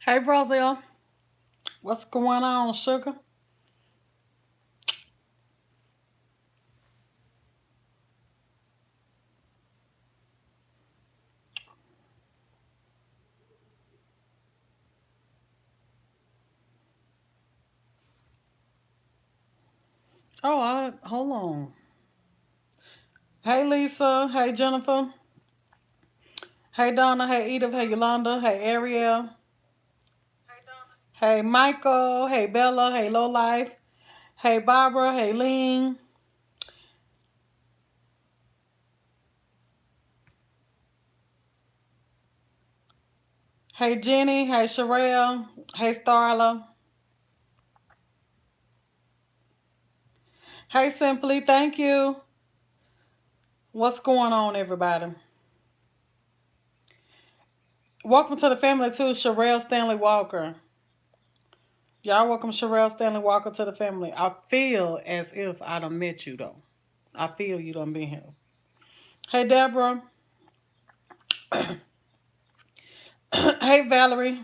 Hey, Brazil. What's going on, sugar? Hold on. Hey, Lisa. Hey, Jennifer. Hey, Donna. Hey, Edith. Hey, Yolanda. Hey, Ariel. Hey, Michael. Hey, Bella. Hey, Low Life. Hey, Barbara. Hey, Lean. Hey, Jenny. Hey, Sherelle. Hey, Starla. Hey, Simply. Thank you. What's going on, everybody? Welcome to the family, too, Sherelle Stanley Walker. Y'all welcome Sherelle Stanley Walker to the family. I feel as if I done met you, though. I feel you done been here. Hey, Deborah. Hey, Valerie.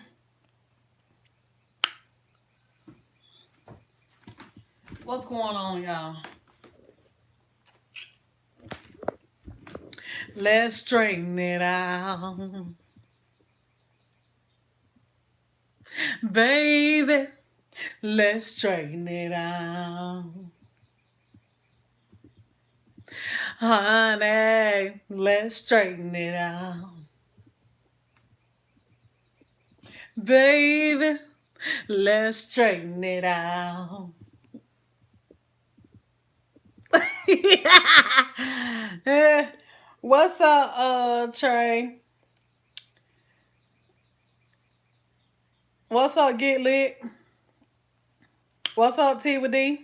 What's going on, y'all? Let's straighten it out. Baby, let's straighten it out. Honey, let's straighten it out. Baby, let's straighten it out. Eh, what's up, Trey? What's up, Get Lit? What's up, T with D?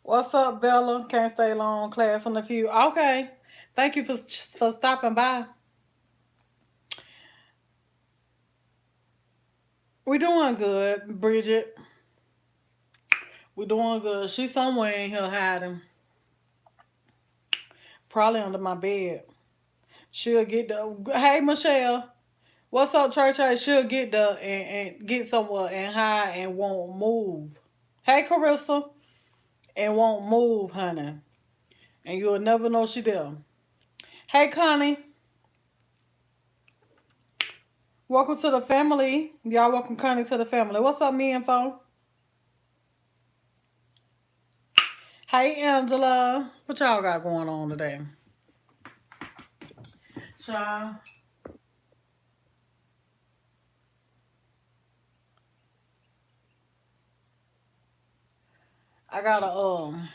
What's up, Bella? Can't stay long. Class on the few. Okay. Thank you for stopping by. We doing good, Bridget. We doing good. She's somewhere in here hiding. Probably under my bed. She'll get the. Hey, Michelle. What's up, Trey Trey? She'll get the and get somewhere and hide and won't move. Hey, Carissa. And won't move, honey. And you'll never know she there. Hey, Connie. Welcome to the family. Y'all welcome Connie to the family. What's up, me info? Hey, Angela. What y'all got going on today? Child. I gotta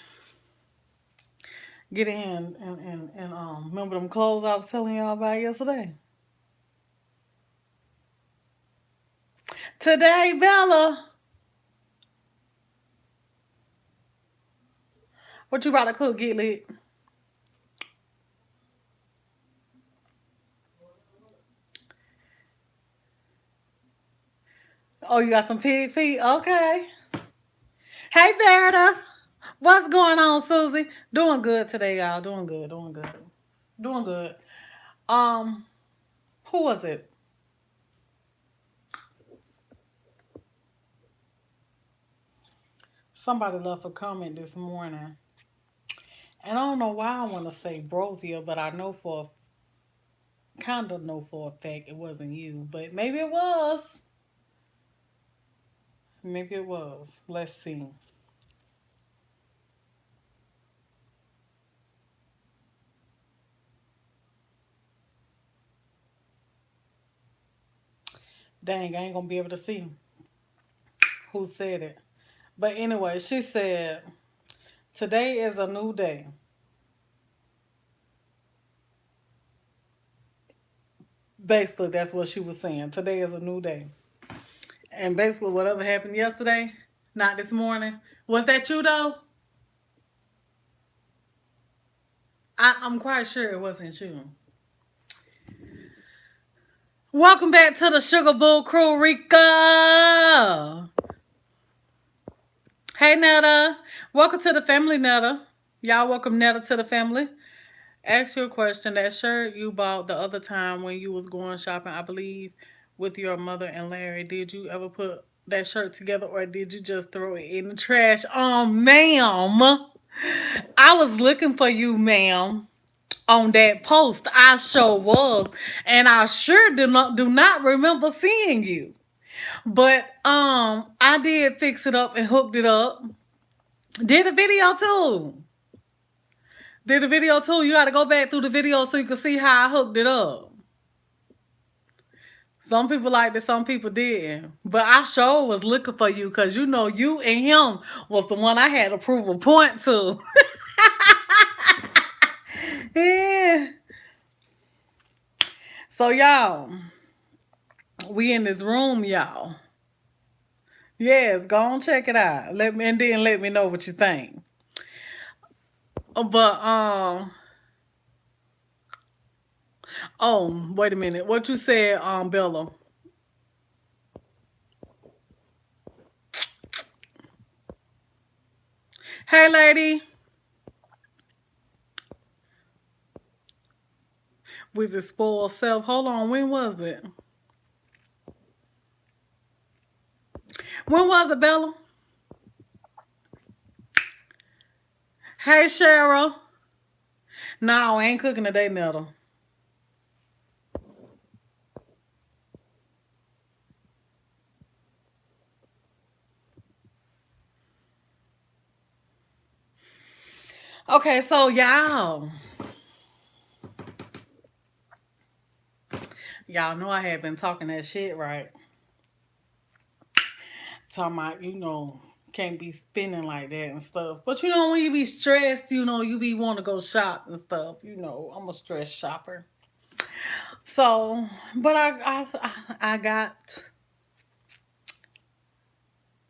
get in and remember them clothes I was telling y'all about yesterday. Today, Bella, what you about to cook? Get lit. Oh, you got some pig feet? Okay. Hey, Verda. What's going on, Susie? Doing good today, y'all. Doing good. Doing good. Doing good. Um, who was it? Somebody left a comment this morning. And I don't know why I want to say Brosia, but I know kind of know for a fact it wasn't you. But maybe it was. Maybe it was. Let's see. Dang, I ain't gonna be able to see who said it. But anyway, she said, "Today is a new day." Basically, that's what she was saying. Today is a new day. And basically, whatever happened yesterday, not this morning, was that you though? I'm quite sure it wasn't you. Welcome back to the Sugar Bull Crew, Rika. Hey, Netta. Welcome to the family, Netta. Y'all welcome Netta to the family. Ask you a question. That shirt you bought the other time when you was going shopping, I believe, with your mother and Larry, did you ever put that shirt together or did you just throw it in the trash? Ma'am. I was looking for you, ma'am, on that post. I sure was. And I sure do not remember seeing you. But I did fix it up and hooked it up. Did a video too. Did a video too. You gotta go back through the video so you can see how I hooked it up. Some people liked it, some people didn't. But I sure was looking for you because you know you and him was the one I had to prove a point to. Yeah. So y'all, we in this room, y'all. Yes, go on check it out. Let me know what you think. But oh, wait a minute. What you said, Bella? Hey, lady. With the spoiled self. Hold on. When was it? When was it, Bella? Hey, Cheryl. No, I ain't cooking today, Nettle. Okay, so y'all know I had been talking that shit, right? Talking about, can't be spending like that and stuff. But when you be stressed, you be want to go shop and stuff. I'm a stress shopper. So, but I got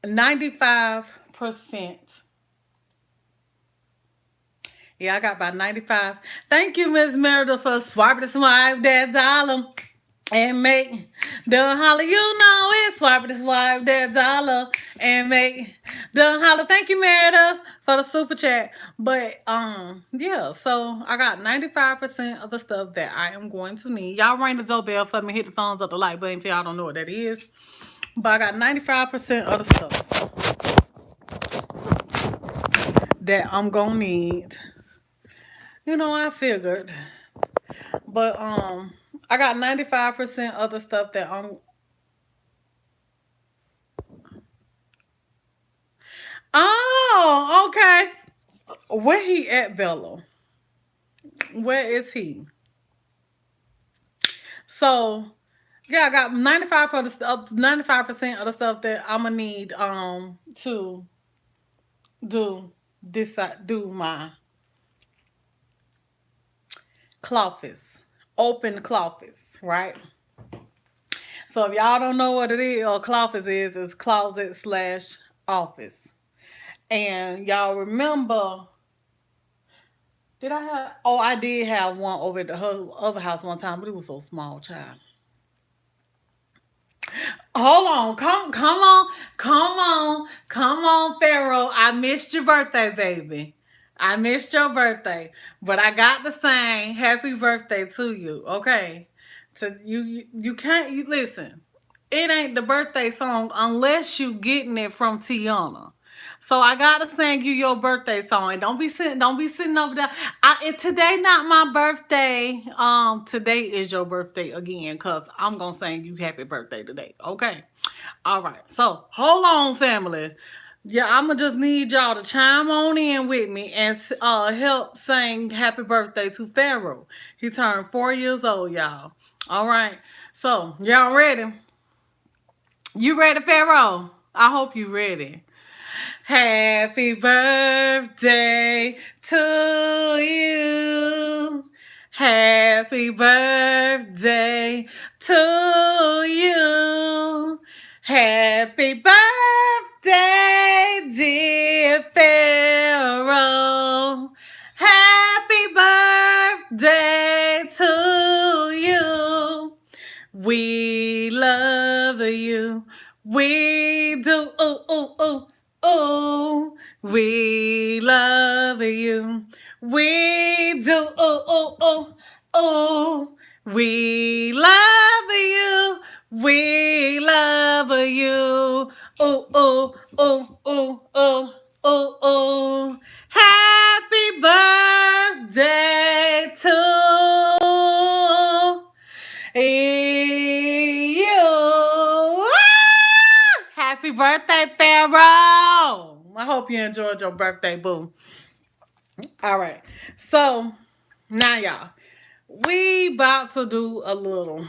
95%. Yeah, I got about 95. Thank you, Miss Meredith, for swiping the swipe that dollar. And make the holler, it's swipe that dollar and make the holler. Thank you, Meredith, for the super chat. But yeah, so I got 95% of the stuff that I am going to need. Y'all ring the doorbell for me, hit the thumbs up, the like button if y'all don't know what that is. But I got 95% of the stuff that I'm gonna need. I figured. But I got 95% of the stuff that I'm. Oh, okay. Where he at, Bella? Where is he? So, yeah, I got 95% of the stuff that I'm gonna need to do my cloffice, open cloffice, right? So if y'all don't know what it is or cloffice is, it's closet slash office. And y'all remember, did I have? Oh, I did have one over at her other house one time, but it was so small, child. Hold on, come on, Pharaoh. I missed your birthday, baby. I missed your birthday, but I got to sing happy birthday to you. Okay, to you can't you listen. It ain't the birthday song unless you getting it from Tiana. So I gotta sing you your birthday song, and don't be sitting over there. Today not my birthday. Today is your birthday again, cause I'm gonna sing you happy birthday today. Okay, all right. So hold on, family. Yeah, I'ma just need y'all to chime on in with me and help sing happy birthday to Pharaoh. He turned 4 years old, y'all. All right. So y'all ready? You ready, Pharaoh? I hope you ready. Happy birthday to you. Happy birthday to you. Happy birthday, dear Pharaoh. Happy birthday to you. We love you. We do. Ooh, ooh, ooh, ooh. you. We do. Oh, oh, oh, oh. We love you. We love you. Oh, oh, oh, oh, oh, oh, oh. Happy birthday to you. Happy birthday, Pharaoh. I hope you enjoyed your birthday, boo. All right. So, now, y'all, we about to do a little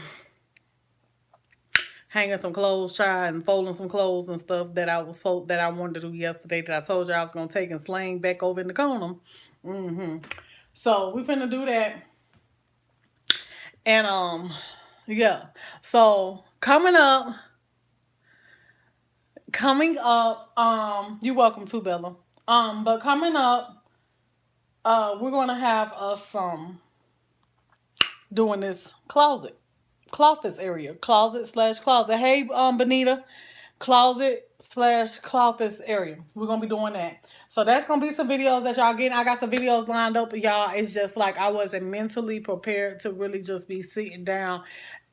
hanging some clothes, and folding some clothes and stuff that I wanted to do yesterday that I told you I was going to take and sling back over in the corner. So, we finna do that. And, yeah. So, coming up, you're welcome to Bella. But coming up, we're gonna have us doing this closet area, closet/closet. Hey, Benita, closet/closet area. We're gonna be doing that. So that's gonna be some videos that y'all getting. I got some videos lined up, but y'all, it's just like I wasn't mentally prepared to really just be sitting down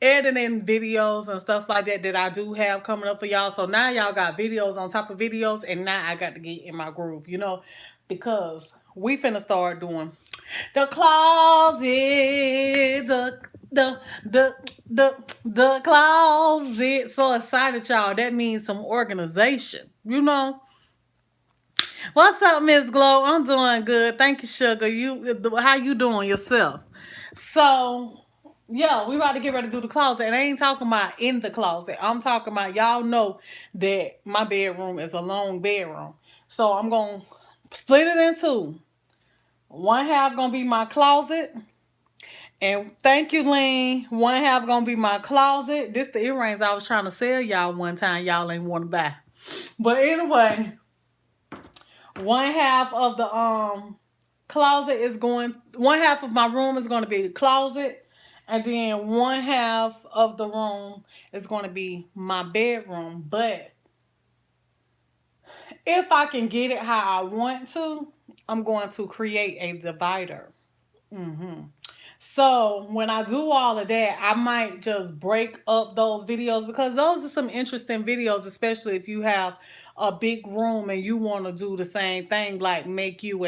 editing videos and stuff like that I do have coming up for y'all. So now y'all got videos on top of videos, and now I got to get in my groove, because we finna start doing the closet, the closet. So excited, y'all. That means some organization. What's up, Miss Glow? I'm doing good. Thank you, Sugar. How you doing yourself? So, yeah, we about to get ready to do the closet. And I ain't talking about in the closet. I'm talking about, y'all know that my bedroom is a long bedroom. So I'm going to split it in two. One half going to be my closet. And thank you, Lean. One half going to be my closet. This the earrings I was trying to sell y'all one time. Y'all ain't want to buy. But anyway, one half of the one half of my room is going to be the closet, and then one half of the room is going to be my bedroom. But if I can get it how I want to, I'm going to create a divider. So when I do all of that, I might just break up those videos, because those are some interesting videos, especially if you have a big room and you want to do the same thing, like make your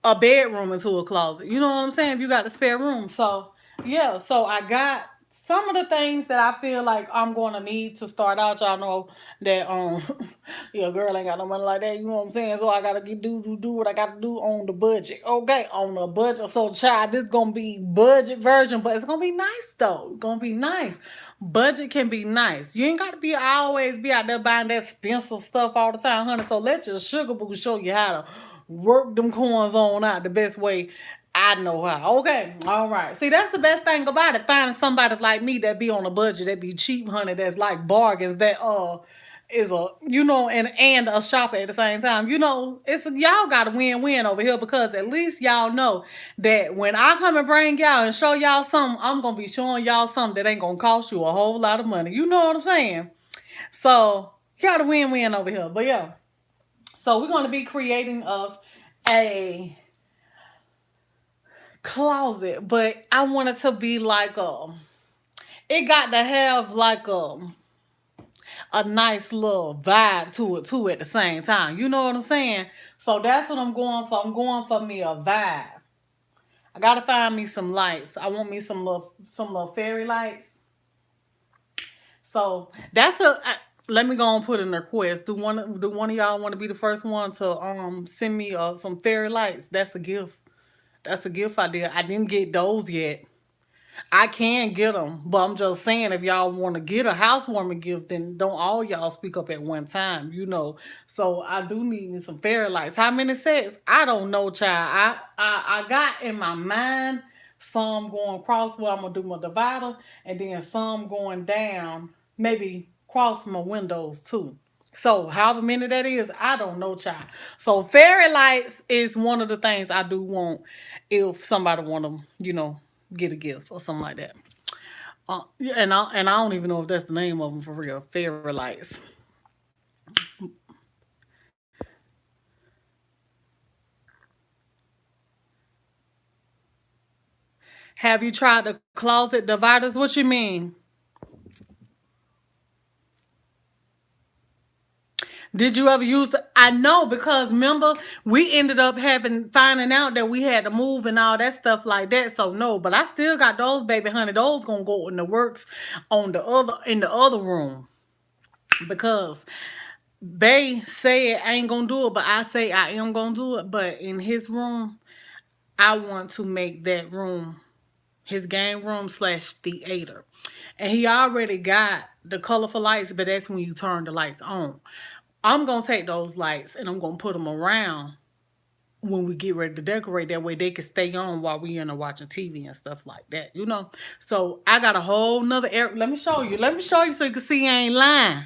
a bedroom into a closet. You know what I'm saying? If you got the spare room. So yeah, so I got some of the things that I feel like I'm gonna need to start out. Y'all know that your girl ain't got no money like that, you know what I'm saying? So I gotta do what I gotta do on the budget. Okay, on the budget. So child, this gonna be budget version, but it's gonna be nice though. It's gonna be nice. Budget can be nice. You ain't gotta always be out there buying that expensive stuff all the time, honey. So let your sugar boo show you how to work them coins on out the best way I know how. Okay, all right. See, that's the best thing about it. Finding somebody like me that be on a budget, that be cheap, honey, that's like bargains, that is a and a shopper at the same time. It's y'all got a win-win over here, because at least y'all know that when I come and bring y'all and show y'all something, I'm gonna be showing y'all something that ain't gonna cost you a whole lot of money. You know what I'm saying? So you got a win-win over here. But yeah. So we're gonna be creating us a closet, but I want it to be like it got to have like a nice little vibe to it too at the same time. You know what I'm saying? So that's what I'm going for. I'm going for me a vibe. I gotta find me some lights. I want me some little fairy lights. So that's let me go and put in a request. Do one of y'all want to be the first one to send me some fairy lights? That's a gift. That's a gift idea. I didn't get those yet. I can get them, but I'm just saying, if y'all want to get a housewarming gift, then don't all y'all speak up at one time, So I do need me some fairy lights. How many sets? I don't know, child. I got in my mind some going across where I'm gonna do my divider, and then some going down, maybe cross my windows too. So however many that is, I don't know, child. So fairy lights is one of the things I do want if somebody want to, get a gift or something like that. Yeah, and I don't even know if that's the name of them for real. Fairy lights. Have you tried the closet dividers? What you mean? Did you ever use the? I know because remember we ended up finding out that we had to move and all that stuff like that. So no, but I still got those, baby honey. Those gonna go in the works on the other in the other room because Bay said I ain't gonna do it, but I say I am gonna do it. But in his room, I want to make that room his game room slash theater. And he already got the colorful lights, but that's when you turn the lights on. I'm gonna take those lights and I'm gonna put them around when we get ready to decorate. That way they can stay on while we in there watching TV and stuff like that, you know. So I got a whole nother area. Let me show you. Let me show you so you can see I ain't lying.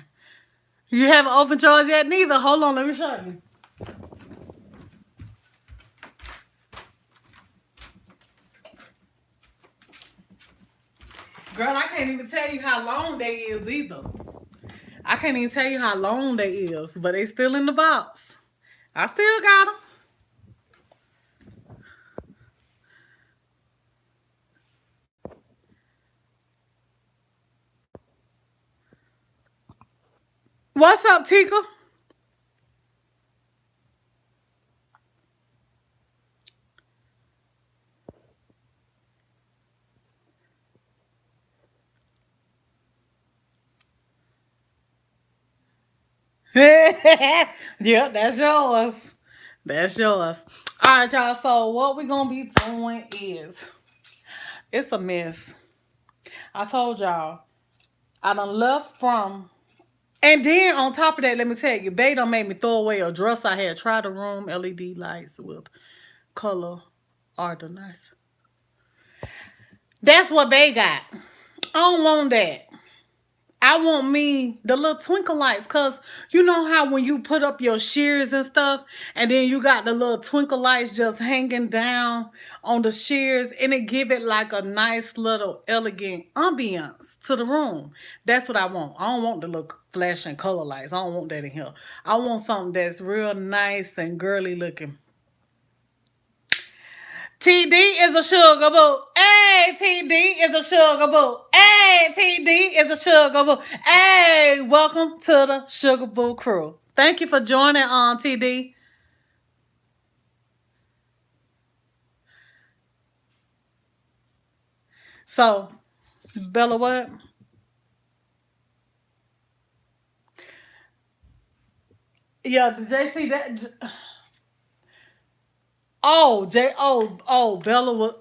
You haven't opened yours yet neither. Hold on, let me show you. Girl, I can't even tell you how long they is either. I can't even tell you how long they is, but they still in the box. I still got them. What's up, Tika? Yep, that's yours. That's yours. All right, y'all. So what we gonna be doing is it's a mess. I told y'all I done left from, and then on top of that, let me tell you, Bay done made me throw away a dress I had. Tried the room LED lights with color are nice. That's what Bay got. I don't want that. I want me the little twinkle lights, cause you know how when you put up your shears and stuff, and then you got the little twinkle lights just hanging down on the shears, and it give it like a nice little elegant ambiance to the room. That's what I want. I don't want the little flashing color lights. I don't want that in here. I want something that's real nice and girly looking. TD is a sugar boo. Hey, TD is a sugar boo. Hey, TD is a sugar boo. Hey, welcome to the Sugar Boo crew. Thank you for joining on TD. So, Bella, what? Yeah, did they see that? Oh, Bella was,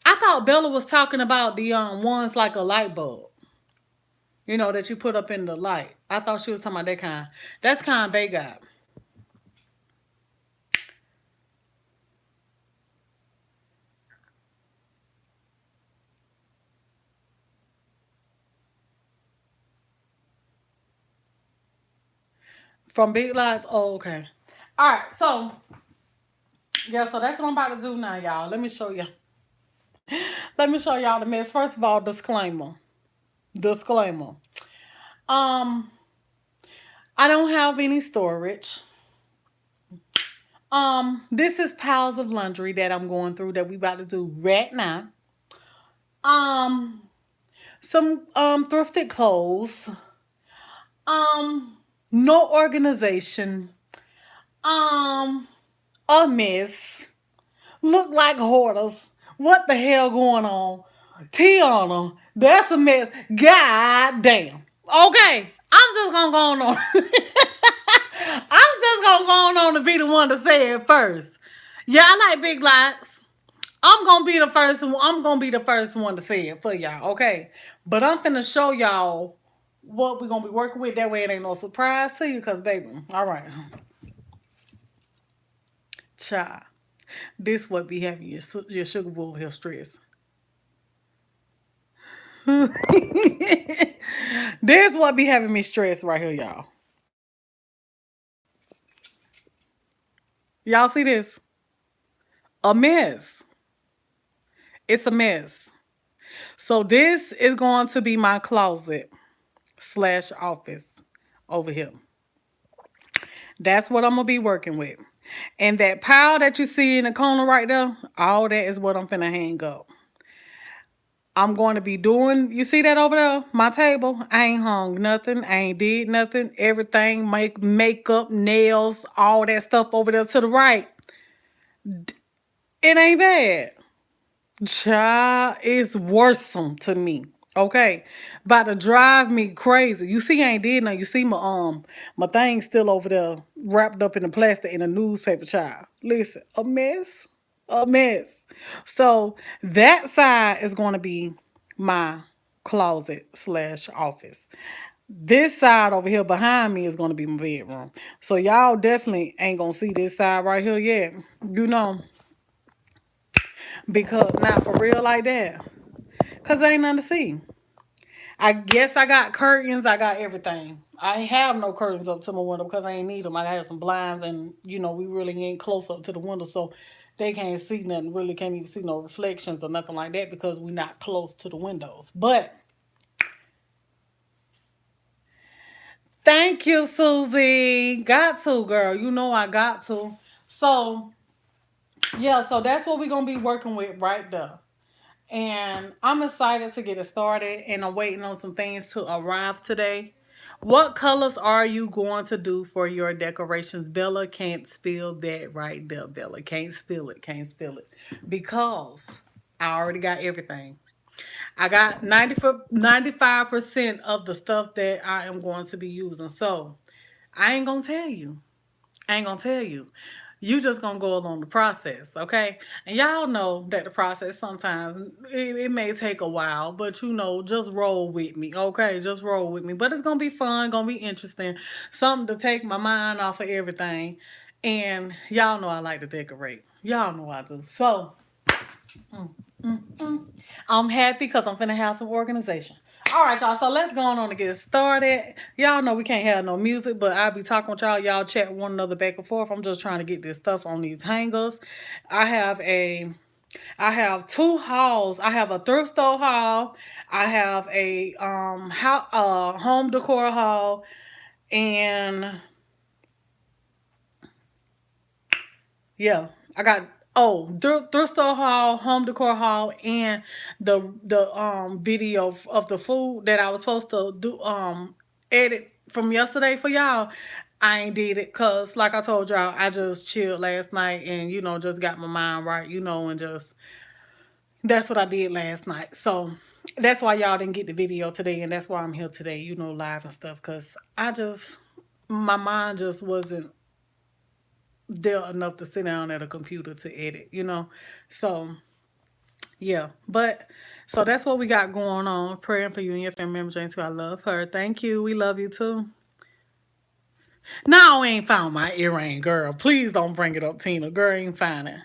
I thought Bella was talking about the ones like a light bulb. You know, that you put up in the light. I thought she was talking about that kind. That's kind they got. From Big Lots? Oh, okay. All right, so yeah, so that's what I'm about to do now, y'all. Let me show you. Let me show y'all the mess. First of all, disclaimer. Disclaimer. Um, I don't have any storage. This is piles of laundry that I'm going through that we about to do right now. Um, some thrifted clothes. Um, no organization. Um, a mess. Look like hoarders. What the hell going on? Tiana, that's a mess. God damn. Okay, I'm just gonna go on. I'm just gonna go on to be the one to say it first. Yeah, I like big lots. I'm gonna be the first one. I'm gonna be the first one to say it for y'all. Okay, but I'm finna show y'all what we're gonna be working with. That way, it ain't no surprise to you, cause baby, all right, child. This what be having your sugar bull here stress. This what be having me stressed right here, y'all. Y'all see this? A mess. It's a mess. So this is going to be my closet slash office over here. That's what I'm gonna be working with. And that pile that you see in the corner right there, all that is what I'm finna hang up. I'm going to be doing, you see that over there? My table. I ain't hung nothing. I ain't did nothing. Everything, makeup, nails, all that stuff over there to the right. It ain't bad. Child, it's worrisome to me. Okay. About to drive me crazy. You see, I ain't did nothing. You see my thing still over there wrapped up in the plastic in a newspaper, child. Listen, a mess. A mess. So that side is gonna be my closet slash office. This side over here behind me is gonna be my bedroom. So y'all definitely ain't gonna see this side right here yet. You know, because not for real like that. Cause I ain't nothing to see. I guess I got curtains. I got everything. I ain't have no curtains up to my window because I ain't need them. I had some blinds, and we really ain't close up to the window, so they can't see nothing. Really can't even see no reflections or nothing like that because we not close to the windows. But thank you, Susie. Got to, girl. You know I got to. So yeah, so that's what we're gonna be working with right there. And I'm excited to get it started, and I'm waiting on some things to arrive today. What colors are you going to do for your decorations? Bella can't spill that right there. Bella can't spill it. Can't spill it. Because I already got everything. I got 95% of the stuff that I am going to be using. So I ain't going to tell you. I ain't gonna tell you. You just gonna go along the process, okay? And y'all know that the process sometimes it may take a while, but just roll with me, okay? Just roll with me. But it's gonna be fun, gonna be interesting, something to take my mind off of everything. And y'all know I like to decorate. Y'all know I do. So I'm happy because I'm finna have some organization. All right, y'all. So let's go on and get started. Y'all know we can't have no music, but I'll be talking with y'all. Y'all chat one another back and forth. I'm just trying to get this stuff on these hangers. I have I have two hauls. I have a thrift store haul. I have a home decor haul, and yeah, I got thrift store haul, home decor haul, and the video of the food that I was supposed to do edit from yesterday for y'all. I ain't did it because, like I told y'all, I just chilled last night and just got my mind right, and just that's what I did last night. So that's why y'all didn't get the video today, and that's why I'm here today, live and stuff. Cause my mind just wasn't there enough to sit down at a computer to edit. So yeah, but so that's what we got going on. Praying for you and your family member, James, who I love her. Thank you. We love you too. No, I ain't found my earring, girl. Please don't bring it up, Tina. Girl, ain't find it.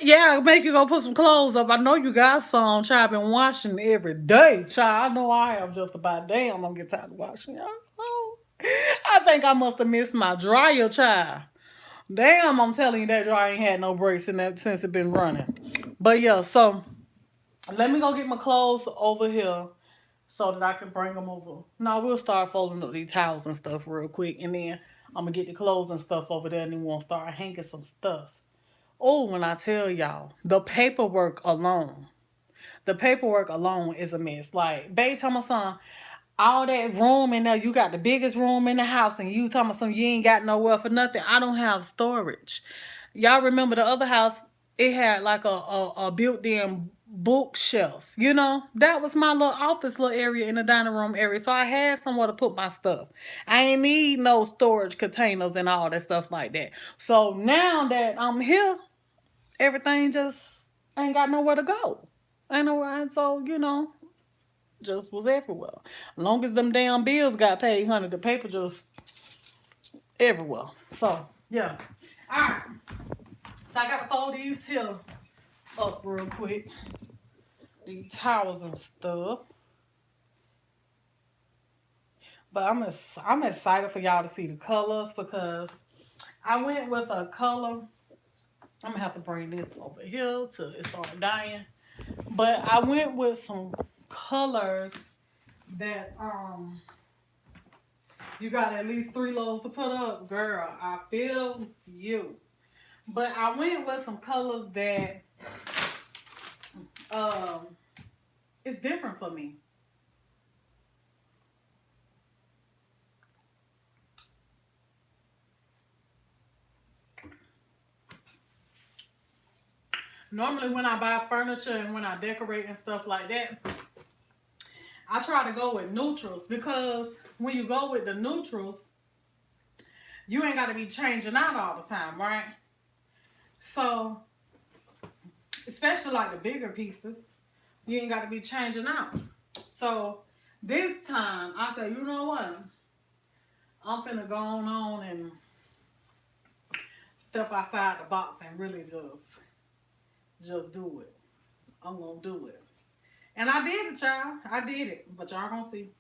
Yeah, make you go put some clothes up. I know you got some. Child, been washing every day. Child, I know I have just about damn. I don't get tired of washing. Y'all. Oh, I think I must have missed my dryer, child. Damn, I'm telling you that dryer ain't had no breaks in that since it been running. But yeah, so let me go get my clothes over here so that I can bring them over. No, we'll start folding up these towels and stuff real quick, and then I'm gonna get the clothes and stuff over there, and then we'll start hanging some stuff. Oh, when I tell y'all, the paperwork alone is a mess. Like, babe, tell my son, all that room in there, you got the biggest room in the house, and you tell me some you ain't got nowhere for nothing. I don't have storage. Y'all remember the other house? It had like a built-in bookshelf. That was my little office little area in the dining room area. So I had somewhere to put my stuff. I ain't need no storage containers and all that stuff like that. So now that I'm here, everything just ain't got nowhere to go. Ain't nowhere, so just was everywhere. Long as them damn bills got paid, honey, the paper just everywhere. So yeah. Alright. So I gotta fold these here up real quick. These towels and stuff. But I'm excited for y'all to see the colors because I went with a color. I'm gonna have to bring this over here till it start dying. But I went with some colors that you got at least 3 loads to put up. Girl, I feel you. But I went with some colors that um it's different for me. Normally when I buy furniture and when I decorate and stuff like that, I try to go with neutrals because when you go with the neutrals, you ain't got to be changing out all the time, right? So, especially like the bigger pieces, you ain't got to be changing out. So, this time I said, you know what? I'm finna go on and step outside the box and really just do it. I'm gonna do it. And I did it, y'all. I did it. But y'all gonna see.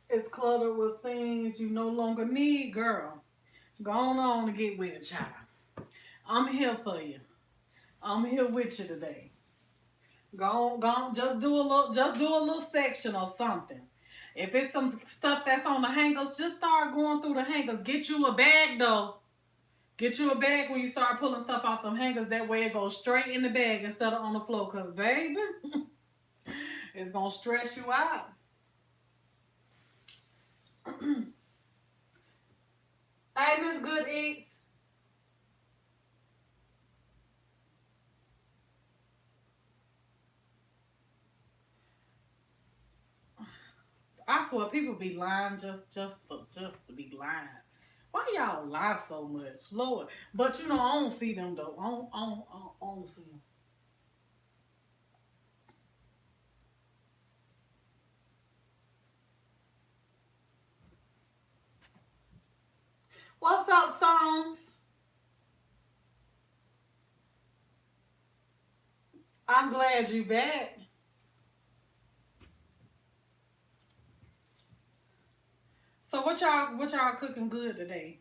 It's cluttered with things you no longer need, girl. Go on to get with it, child. I'm here for you. I'm here with you today. Go on, just do a little section or something. If it's some stuff that's on the hangers, just start going through the hangers. Get you a bag though. Get you a bag when you start pulling stuff off them hangers. That way it goes straight in the bag instead of on the floor. Cause baby, it's gonna stress you out. Hey, Miss Good Eats. I swear people be lying just to be lying. Why y'all lie so much, Lord? But you know I don't see them though. I don't see them. What's up, songs? I'm glad you back. So what y'all cooking good today?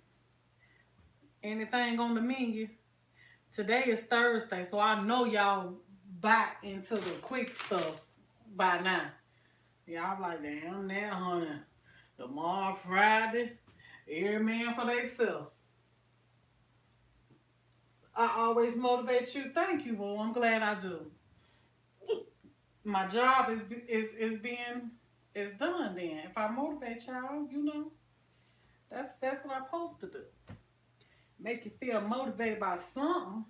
Anything on the menu? Today is Thursday, so I know y'all back into the quick stuff by now. Y'all like, damn that honey. Tomorrow Friday, every man for theyself. I always motivate you. Thank you, well, I'm glad I do. My job is being is done then. If I motivate y'all, that's what I'm supposed to do. Make you feel motivated by something.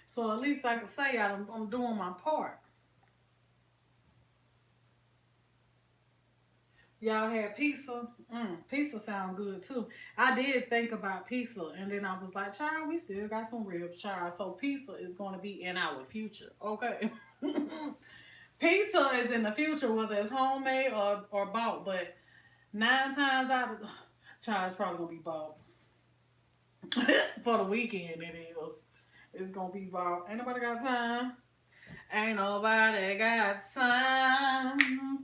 So at least I can say I'm doing my part. Y'all had pizza. Pizza sound good too. I did think about pizza, and then I was like, "Child, we still got some ribs, child." So pizza is going to be in our future, okay? Pizza is in the future, whether it's homemade or bought. But 9 times out of child, it's probably gonna be bought for the weekend. It is. It's gonna be bought. Ain't nobody got time. Ain't nobody got time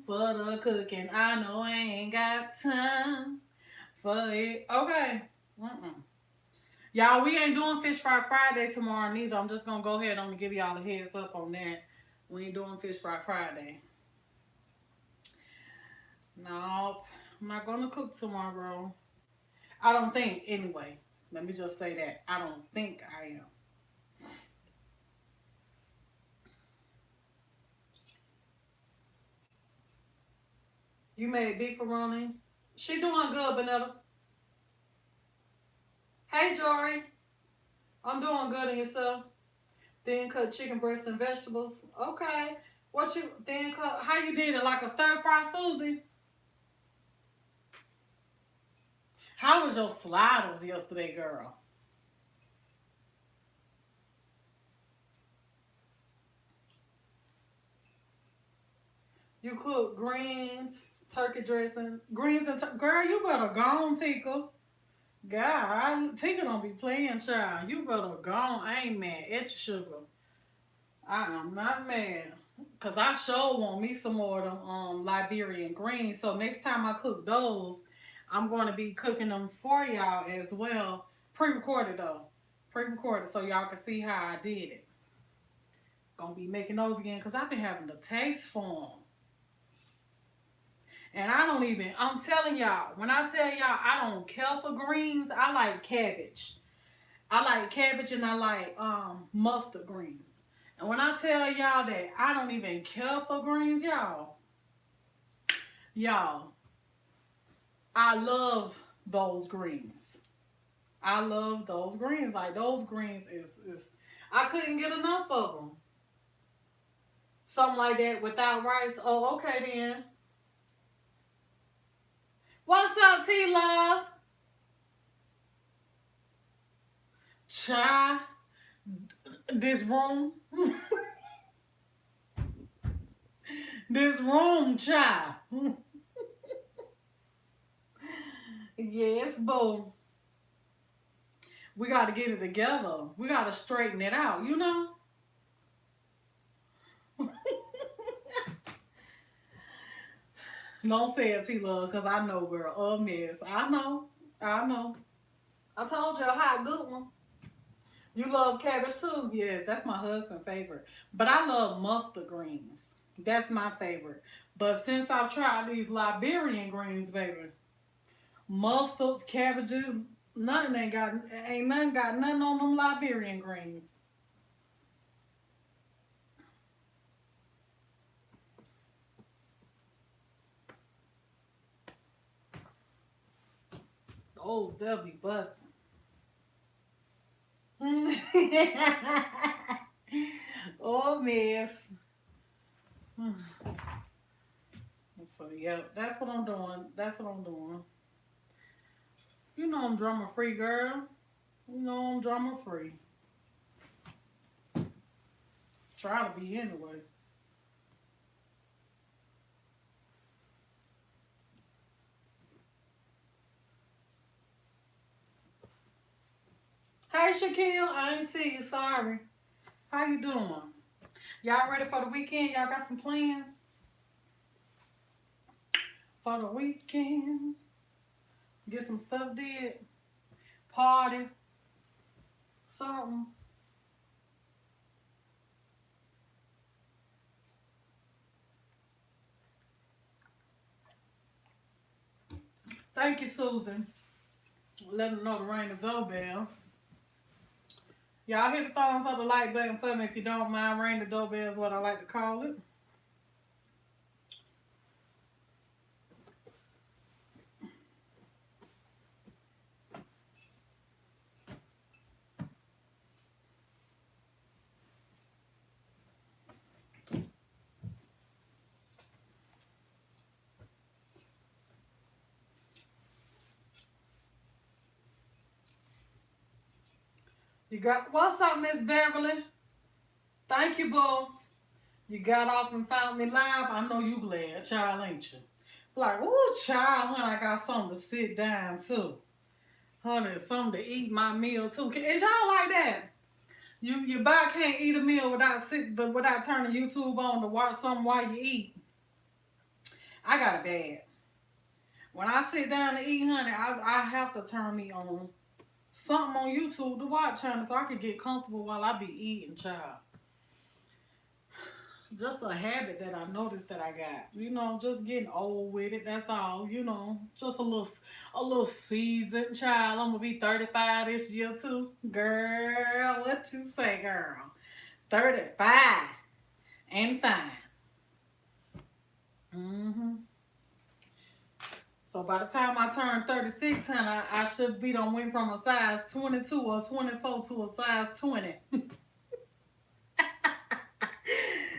for the cooking. I know I ain't got time for it. Okay. Mm-mm. Y'all, we ain't doing Fish Fry Friday tomorrow neither. I'm just gonna go ahead and give y'all a heads up on that. We ain't doing Fish Fry Friday. No, I'm not gonna cook tomorrow. I don't think anyway. Let me just say that. I don't think I am. You made beefaroni. She doing good, Vanilla. Hey, Jory. I'm doing good in yourself. Thin cut chicken breast and vegetables. Okay. What you thin cut? How you did it? Like a stir fry Susie? How was your sliders yesterday, girl? You cook greens, turkey dressing, greens and girl. You better go on, Tika. God, Tika don't be playing, child. You better go on. I ain't mad at your sugar. I am not mad. Cause I sure want me some more of them Liberian greens. So next time I cook those, I'm going to be cooking them for y'all as well. Pre-recorded though. Pre-recorded so y'all can see how I did it. Gonna be making those again because I've been having the taste for them. And I don't even, I'm telling y'all, when I tell y'all I don't care for greens, I like cabbage. I like cabbage and I like mustard greens. And when I tell y'all that I don't even care for greens, y'all, I love those greens. I love those greens. Like those greens is I couldn't get enough of them. Something like that without rice. Oh, okay then. What's up, T Love? Chai, this room, this room, chai. Yes, boo. We got to get it together. We got to straighten it out, you know? Don't say it, T Love, because I know, girl. A mess. I know. I know. I told you a hot good one. You love cabbage too? Yes, that's my husband's favorite. But I love mustard greens. That's my favorite. But since I've tried these Liberian greens, baby, mustards, cabbages, ain't nothing got nothing on them Liberian greens. Those they'll be busting. Oh mess. So yeah, that's what I'm doing. That's what I'm doing. You know I'm drama free, girl. You know I'm drama free. Try to be anyway. Hey Shaquille, I ain't see you. Sorry. How you doing? Y'all ready for the weekend? Y'all got some plans for the weekend? Get some stuff did. Party. Something. Thank you, Susan. Let them know to ring the doorbell. Y'all hit the thumbs up, the like button for me if you don't mind. Ring the doorbell is what I like to call it. You got what's up, Miss Beverly? Thank you, boo. You got off and found me live. I know you glad, child, ain't you? Like, ooh, child, honey, I got something to sit down too. Honey, something to eat my meal too. Is y'all like that? Your body can't eat a meal but without turning YouTube on to watch something while you eat. I got it bad. When I sit down to eat, honey, I have to turn me on something on YouTube to watch, honey, so I can get comfortable while I be eating, child. Just a habit that I noticed that I got. You know, just getting old with it. That's all. You know, just a little seasoned child. I'm gonna be 35 this year too. Girl, what you say, girl? 35 and fine. Mm-hmm. So by the time I turn 36, honey, I should be done went from a size 22 or 24 to a size 20.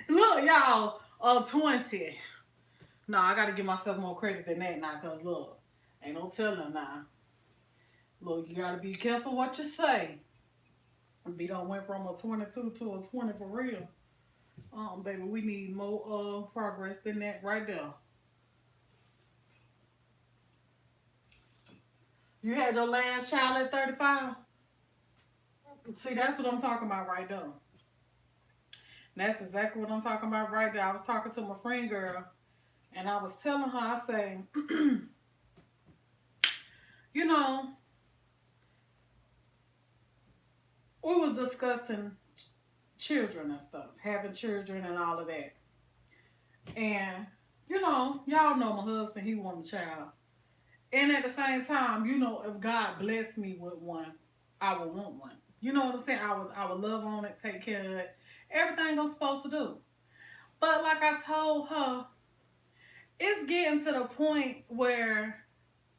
Look, y'all, 20. No, I gotta give myself more credit than that now, cause look, ain't no telling now. Look, you gotta be careful what you say. We done went from a 22 to a 20 for real. Baby, we need more progress than that right there. You had your last child at 35? See, that's what I'm talking about right there. That's exactly what I'm talking about right there. I was talking to my friend girl, and I was telling her, I say, you know, we was discussing children and stuff, having children and all of that. And, y'all know my husband, he want a child. And at the same time, if God blessed me with one, I would want one. You know what I'm saying? I would love on it, take care of it, everything I'm supposed to do. But like I told her, it's getting to the point where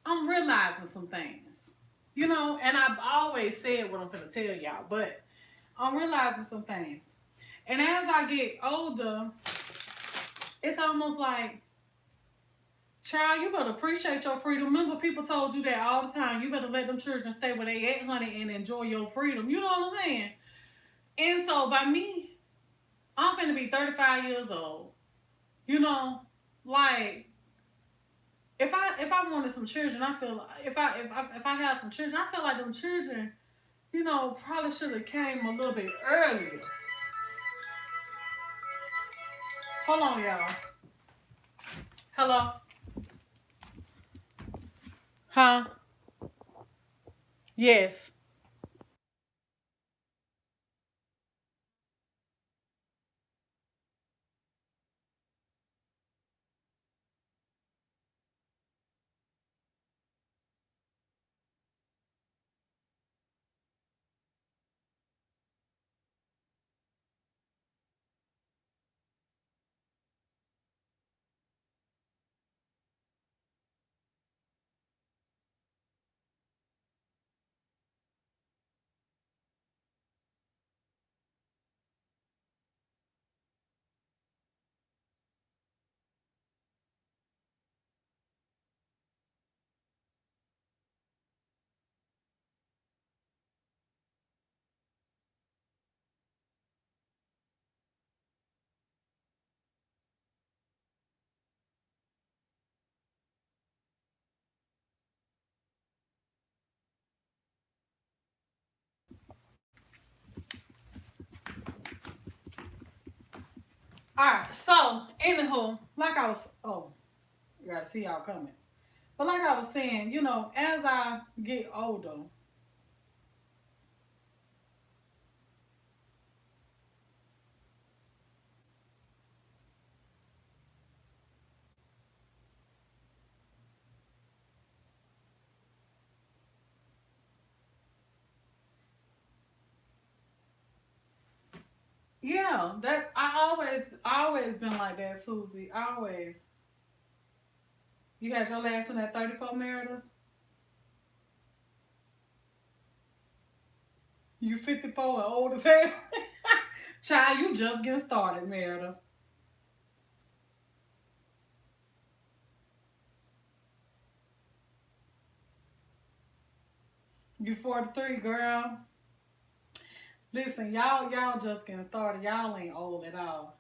I'm realizing some things. And I've always said what I'm gonna tell y'all, but I'm realizing some things. And as I get older, it's almost like, child, you better appreciate your freedom. Remember, people told you that all the time. You better let them children stay where they at, honey, and enjoy your freedom. You know what I'm saying? And so by me, I'm finna be 35 years old. You know, like if I wanted some children, I feel like if I had some children, I feel like them children, probably should have came a little bit earlier. Hold on, y'all. Hello? Huh? Yes. All right. So, anywho, like I was, you gotta see y'all comments. But like I was saying, as I get older, yeah, that I always been like that, Susie. Always. You had your last one at 34, Meredith. You 54 and old as hell. Child, you just getting started, Meredith. You 43, girl. Listen, y'all just getting started. Y'all ain't old at all.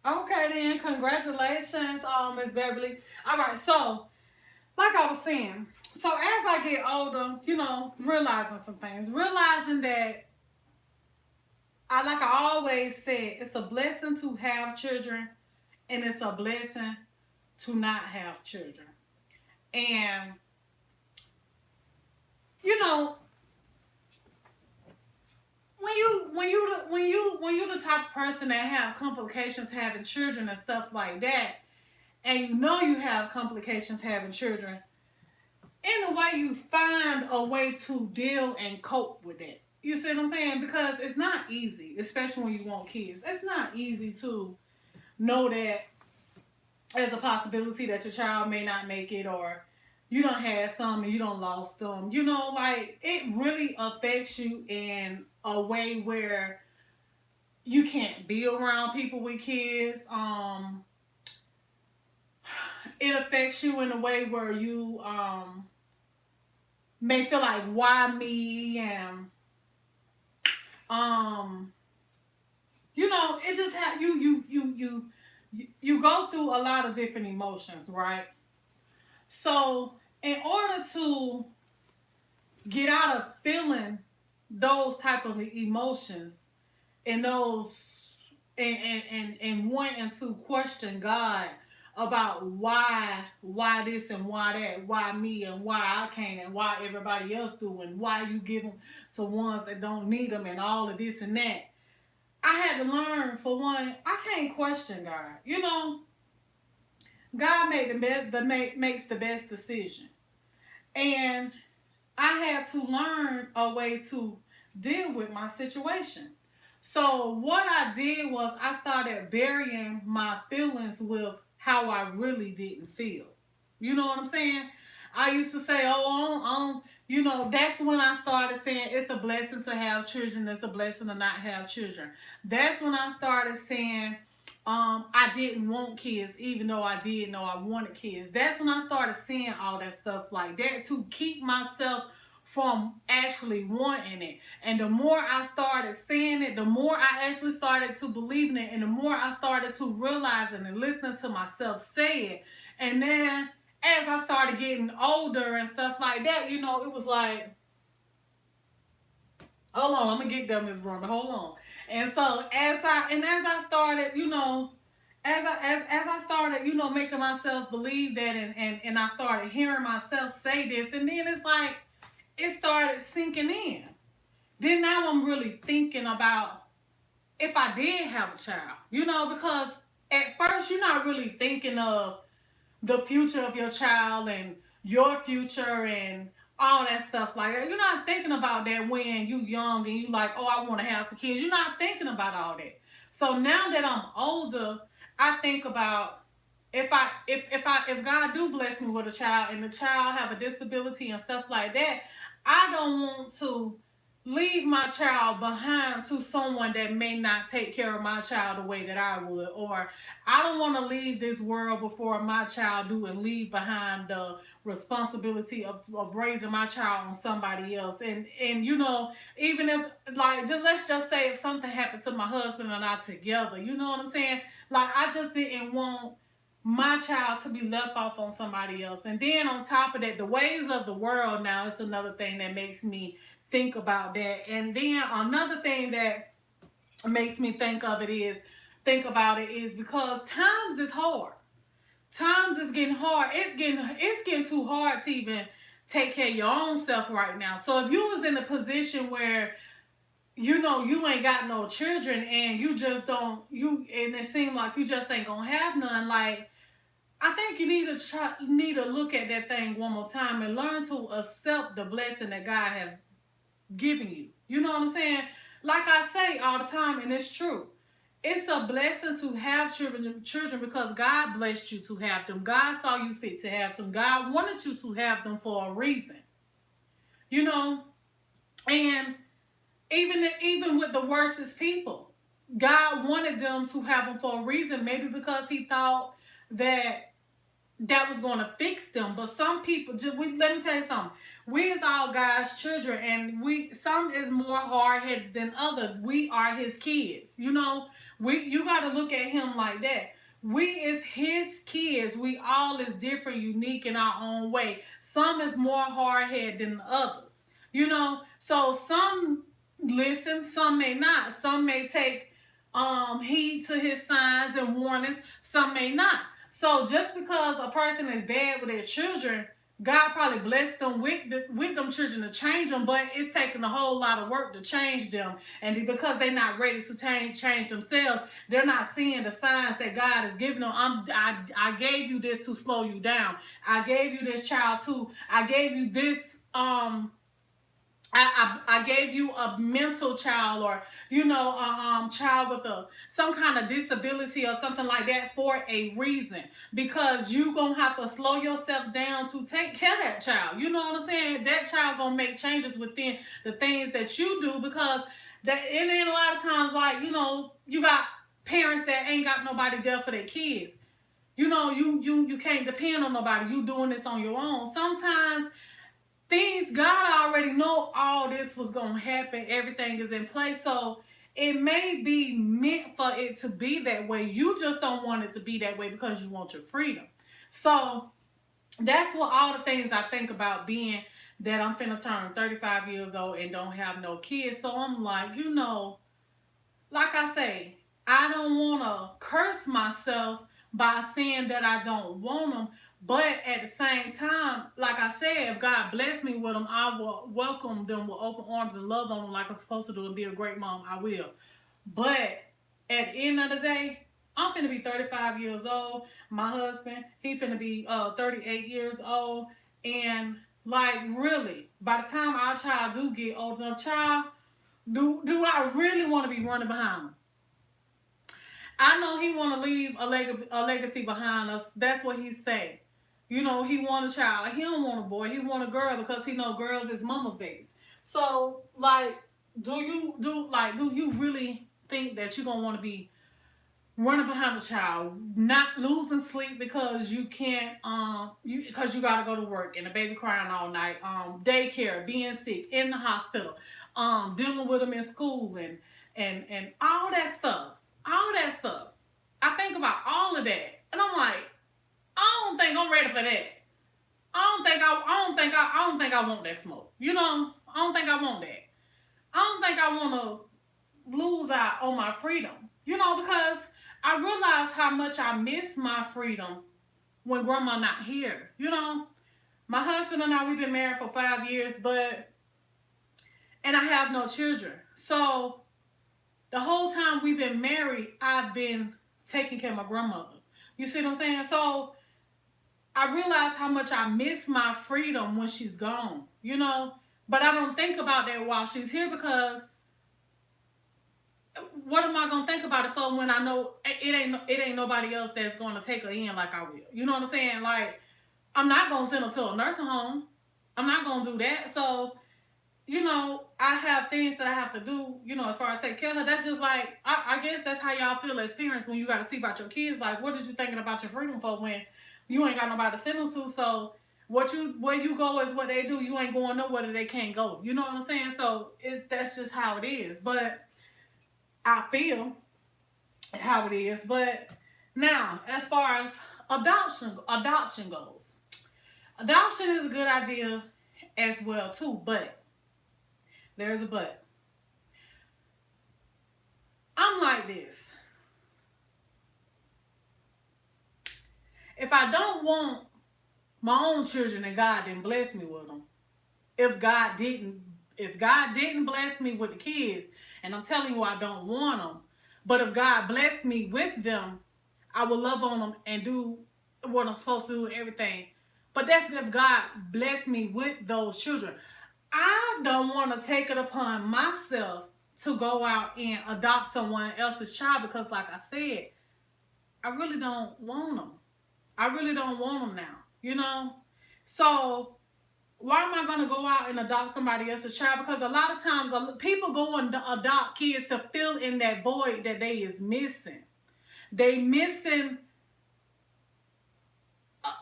Okay then, congratulations, Miss Beverly. All right, so like I was saying, so as I get older, realizing some things, realizing that like I always said, it's a blessing to have children, and it's a blessing to not have children. And you know, when you the type of person that have complications having children and stuff like that, and you have complications having children, in a way you find a way to deal and cope with it. You see what I'm saying? Because it's not easy, especially when you want kids. It's not easy to know that there's a possibility that your child may not make it, or you don't have some and you don't lost them. Like it really affects you in a way where you can't be around people with kids. It affects you in a way where you may feel like, why me? And um it just have you go through a lot of different emotions, right? So in order to get out of feeling those type of emotions, and those and wanting to question God about why this and why that, why me and why I can't, and why everybody else do, and why you give them to ones that don't need them, and all of this and that. I had to learn, for one, I can't question God. God made makes the best decision. And I had to learn a way to deal with my situation. So what I did was I started burying my feelings with how I really didn't feel. You know what I'm saying? I used to say, oh, that's when I started saying it's a blessing to have children, it's a blessing to not have children. That's when I started saying I didn't want kids, even though I did know I wanted kids. That's when I started saying all that stuff like that to keep myself from actually wanting it. And the more I started saying it, the more I actually started to believe in it, and the more I started to realizing and listening to myself say it. And then as I started getting older and stuff like that, it was like, hold on, I'm gonna get them, Miss Bruna. Hold on. And so as I started, as I started, making myself believe that, and I started hearing myself say this, and then it's like it started sinking in. Then now I'm really thinking about if I did have a child, because at first you're not really thinking of the future of your child and your future and all that stuff like that. You're not thinking about that when you young and you like, oh, I want to have some kids. You're not thinking about all that. So now that I'm older, I think about if God do bless me with a child and the child have a disability and stuff like that, I don't want to leave my child behind to someone that may not take care of my child the way that I would, or I don't want to leave this world before my child do and leave behind the responsibility of raising my child on somebody else. And even if, like, let's just say if something happened to my husband and I together, you know what I'm saying? Like, I just didn't want my child to be left off on somebody else. And then on top of that, the ways of the world now is another thing that makes me think about that. And then another thing that makes me think about it is because times is hard. Times is getting hard. It's getting too hard to even take care of your own self right now. So if you was in a position where you ain't got no children and you just don't you and it seemed like you just ain't gonna have none, like, I think you need to look at that thing one more time and learn to accept the blessing that God has given you. You know what I'm saying? Like I say all the time, and it's true. It's a blessing to have children because God blessed you to have them. God saw you fit to have them. God wanted you to have them for a reason. You know, and even with the worstest people, God wanted them to have them for a reason. Maybe because He thought that was going to fix them. But some people, let me tell you something. We is all God's children, and some is more hard headed than others. We are His kids. You got to look at Him like that. We is His kids. We all is different, unique in our own way. Some is more hard headed than others. So some listen, some may not. Some may take heed to His signs and warnings. Some may not. So just because a person is bad with their children, God probably blessed them with them children to change them, but it's taking a whole lot of work to change them. And because they're not ready to change themselves, they're not seeing the signs that God has given them. I gave you this to slow you down. I gave you this child too. I gave you this I gave you a mental child, or child with some kind of disability or something like that for a reason, because you gonna have to slow yourself down to take care of that child. You know what I'm saying? That child gonna make changes within the things that you do, because and then a lot of times, like, you got parents that ain't got nobody there for their kids. You can't depend on nobody. You doing this on your own. Sometimes things, God already know all this was gonna happen. Everything is in place, so it may be meant for it to be that way. You just don't want it to be that way because you want your freedom. So that's what all the things I think about, being that I'm finna turn 35 years old and don't have no kids. So I'm like, like I say, I don't want to curse myself by saying that I don't want them. But at the same time, like I said, if God bless me with them, I will welcome them with open arms and love on them like I'm supposed to do and be a great mom. I will. But at the end of the day, I'm finna be 35 years old. My husband, he finna be 38 years old. And like really, by the time our child do get old enough, child, do I really want to be running behind him? I know he want to leave a legacy behind us. That's what he's saying. You know, he want a child. He don't want a boy. He want a girl because he know girls is mama's babies. So, like, do you really think that you're gonna want to be running behind a child, not losing sleep because you can't because you gotta go to work and the baby crying all night, daycare, being sick, in the hospital, dealing with them in school and all that stuff. All that stuff. I think about all of that. And I'm like, I don't think I'm ready for that. I don't think I want that smoke. You know, I don't think I want that. I don't think I want to lose out on my freedom. You know, because I realize how much I miss my freedom when grandma not here. You know, my husband and I, we've been married for 5 years, and I have no children. So the whole time we've been married, I've been taking care of my grandmother. You see what I'm saying? So I realize how much I miss my freedom when she's gone, you know? But I don't think about that while she's here because what am I gonna think about it for when I know it ain't nobody else that's gonna take her in like I will. You know what I'm saying? Like I'm not gonna send her to a nursing home. I'm not gonna do that. So you know, I have things that I have to do, you know, as far as take care of her. That's just like, I guess that's how y'all feel as parents when you got to see about your kids. Like, what is you thinking about your freedom for when you ain't got nobody to send them to? So, where you go is what they do. You ain't going nowhere that they can't go. You know what I'm saying? So, that's just how it is. But I feel how it is. But now, as far as adoption goes, adoption is a good idea as well, too. But there's a but. I'm like this. If I don't want my own children and God didn't bless me with them, if God didn't if God didn't bless me with the kids, and I'm telling you I don't want them, but if God blessed me with them, I will love on them and do what I'm supposed to do and everything. But that's if God blessed me with those children. I don't want to take it upon myself to go out and adopt someone else's child because, like I said, I really don't want them. I really don't want them now, you know? So why am I going to go out and adopt somebody else's child? Because a lot of times people go and adopt kids to fill in that void that they is missing. They missing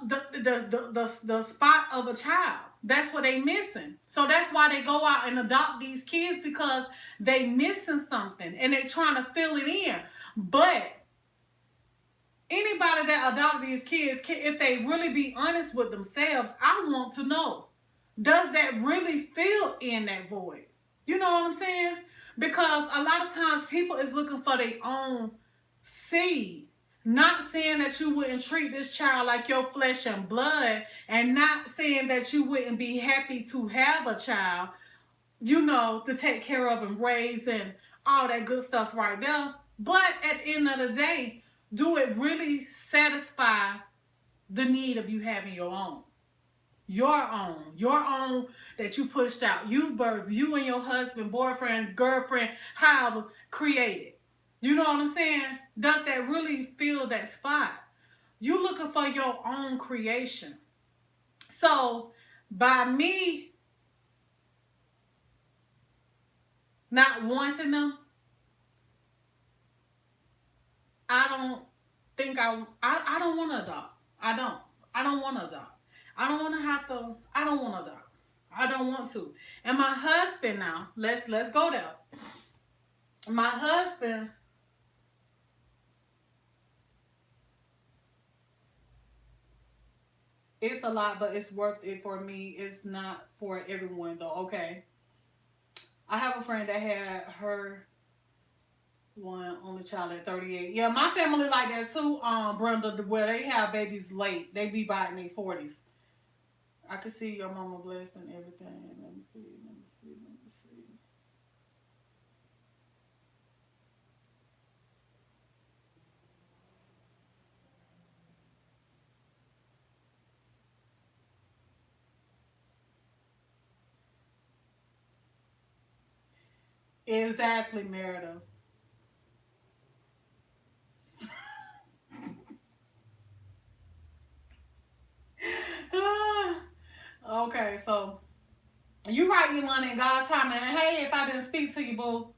the spot of a child. That's what they missing. So that's why they go out and adopt these kids because they missing something and they trying to fill it in. But anybody that adopt these kids, if they really be honest with themselves, I want to know, does that really fill in that void? You know what I'm saying? Because a lot of times people is looking for their own seed. Not saying that you wouldn't treat this child like your flesh and blood, and not saying that you wouldn't be happy to have a child, you know, to take care of and raise and all that good stuff right there. But at the end of the day, do it really satisfy the need of you having your own? Your own that you pushed out. You birthed, you and your husband, boyfriend, girlfriend, however, created. You know what I'm saying? Does that really fill that spot? You looking for your own creation. So by me not wanting them, I don't I don't want to adopt. I don't. I don't want to adopt. I don't want to have to. I don't want to adopt. I don't want to. And my husband now, let's go there. My husband, it's a lot, but it's worth it for me. It's not for everyone though. Okay. I have a friend that had her one only child at 38. Yeah, my family like that too, Brenda, where they have babies late. They be by in their 40s. I could see your mama blessed and everything. Let me see. Exactly, Merida. Okay, so you right, Yolanda, in God's time. And hey, if I didn't speak to you, boo.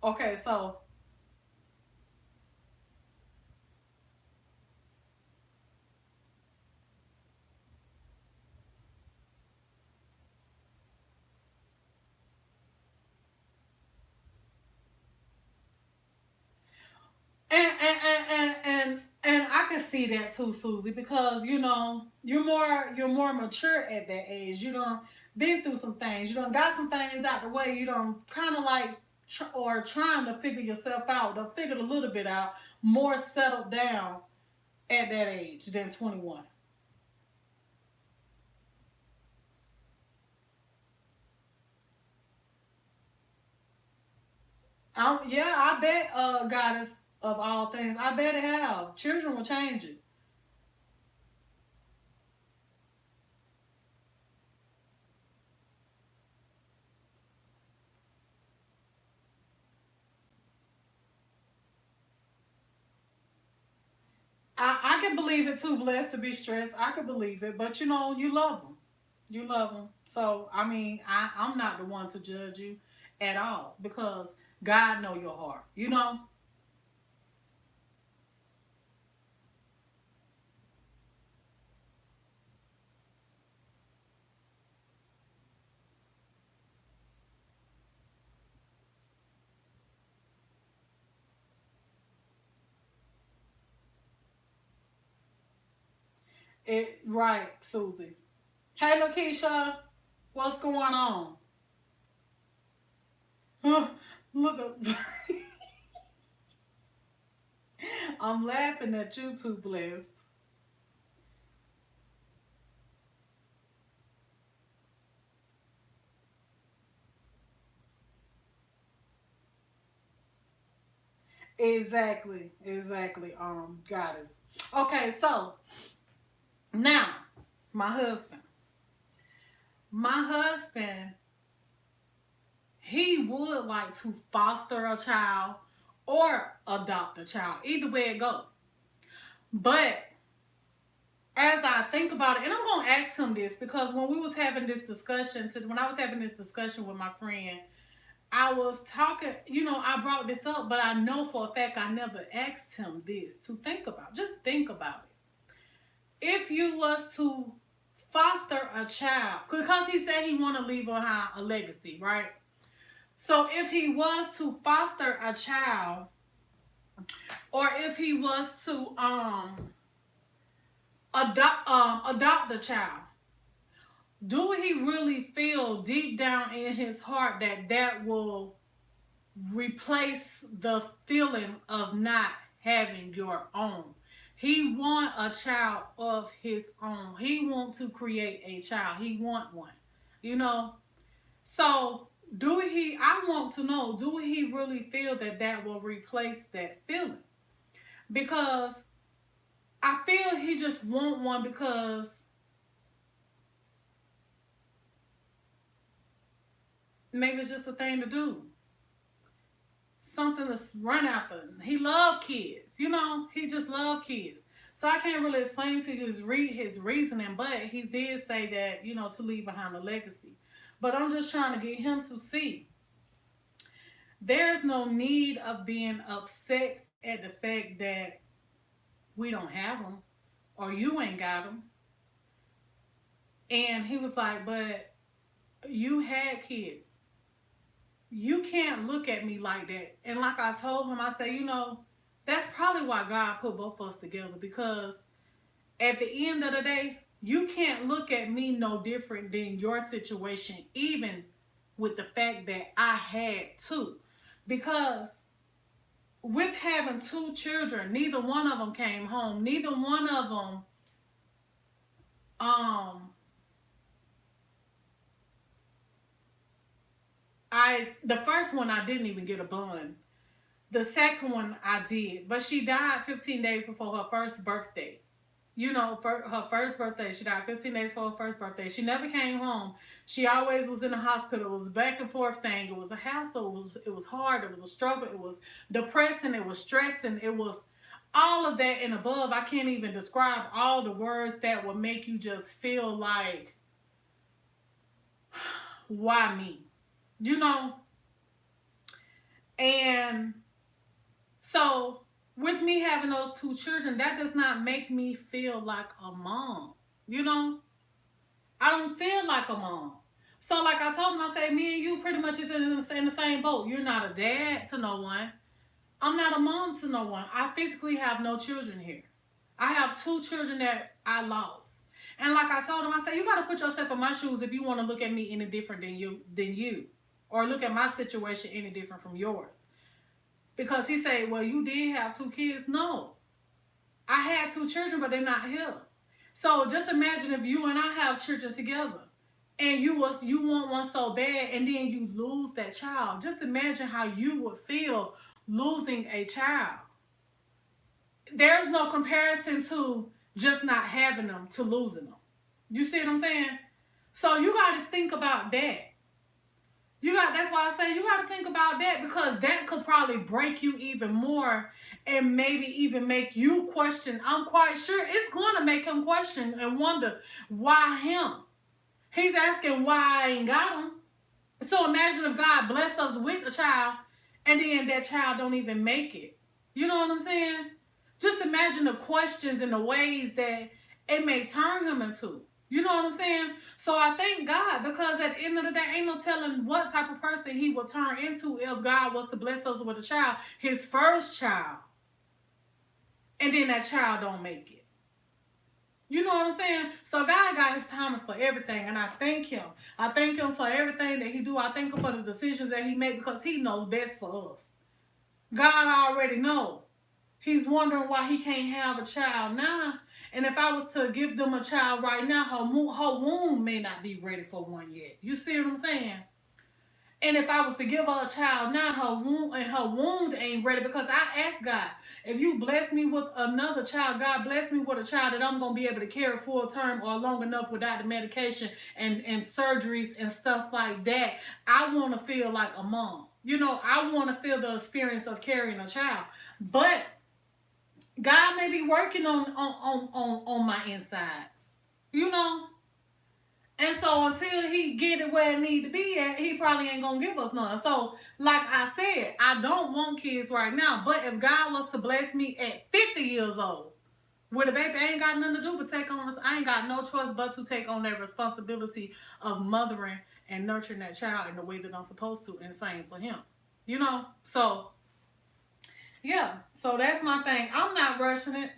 Okay, so and I can see that too, Susie, because you're more mature at that age. You done been through some things. You done got some things out the way. You done kind of like or trying to figure yourself out. Done figured a little bit out. More settled down at that age than 21. Yeah, I bet God is of all things. I bet it have. Children will change it. I can believe it too. Blessed to be stressed. I can believe it, but you love them. You love them. So I mean, I'm not the one to judge you at all because God know your heart. It right, Susie. Hey, Lakeisha, what's going on? Look up. I'm laughing at you too, blessed. Exactly, exactly. Goddess. Okay, so now my husband. My husband, he would like to foster a child or adopt a child. Either way it go. But as I think about it, and I'm gonna ask him this because when I was having this discussion with my friend, I was talking, I brought this up, but I know for a fact I never asked him this to think about. Just think about it. If you was to foster a child, because he said he want to leave behind a legacy, right? So if he was to foster a child, or if he was to adopt a child, do he really feel deep down in his heart that that will replace the feeling of not having your own? He want a child of his own. He want to create a child. He want one. You know. So do he? I want to know. Do he really feel that that will replace that feeling? Because I feel he just want one because maybe it's just a thing to do, something to run after. He love kids, He just love kids. So I can't really explain to you his reasoning, but he did say that to leave behind a legacy. But I'm just trying to get him to see there's no need of being upset at the fact that we don't have them or you ain't got them. And he was like, but you had kids. You can't look at me like that. And like I told him, I say, that's probably why God put both of us together because at the end of the day, you can't look at me no different than your situation, even with the fact that I had two. Because with having two children, neither one of them came home. Neither one of them, um, the first one I didn't even get a bun. The second one I did, but she died 15 days before her first birthday. you know, for her first birthday. She died 15 days for her first birthday. She never came home. She always was in the hospital. It was a back and forth thing. It was a hassle. It was hard. It was a struggle. It was depressing. It was stressing. It was all of that and above. I can't even describe all the words that would make you just feel like, why me? You know? And so with me having those two children, that does not make me feel like a mom. You know? I don't feel like a mom. So like I told him, I said, me and you pretty much is in the same boat. You're not a dad to no one. I'm not a mom to no one. I physically have no children here. I have two children that I lost. And like I told him, I said, you got to put yourself in my shoes if you want to look at me any different than you, or look at my situation any different from yours. Because he said, well, you did have two kids. No, I had two children, but they're not here. So just imagine if you and I have children together, and you want one so bad, and then you lose that child. Just imagine how you would feel losing a child. There's no comparison to just not having them to losing them. You see what I'm saying? So you got to think about that. That's why I say you got to think about that, because that could probably break you even more, and maybe even make you question. I'm quite sure it's going to make him question and wonder, why him? He's asking why I ain't got him. So imagine if God bless us with a child, and then that child don't even make it. You know what I'm saying? Just imagine the questions and the ways that it may turn him into. You know what I'm saying? So I thank God, because at the end of the day, ain't no telling what type of person he will turn into if God was to bless us with a child, his first child, and then that child don't make it. You know what I'm saying? So God got his timing for everything, and I thank him. I thank him for everything that he do. I thank him for the decisions that he made, because he knows best for us. God already knows. He's wondering why he can't have a child now. And if I was to give them a child right now, her womb may not be ready for one yet. You see what I'm saying? And if I was to give her a child now, her womb ain't ready, because I asked God, if you bless me with another child, God bless me with a child that I'm gonna be able to carry full term or long enough without the medication and surgeries and stuff like that. I want to feel like a mom. You know, I want to feel the experience of carrying a child, but God may be working on my insides, you know. And so until he get it where it need to be at, he probably ain't gonna give us none. So like I said, I don't want kids right now. But if God was to bless me at 50 years old with a baby, I ain't got nothing to do but take on. I ain't got no choice but to take on that responsibility of mothering and nurturing that child in the way that I'm supposed to, and same for him, you know. So yeah, so that's my thing. I'm not rushing it.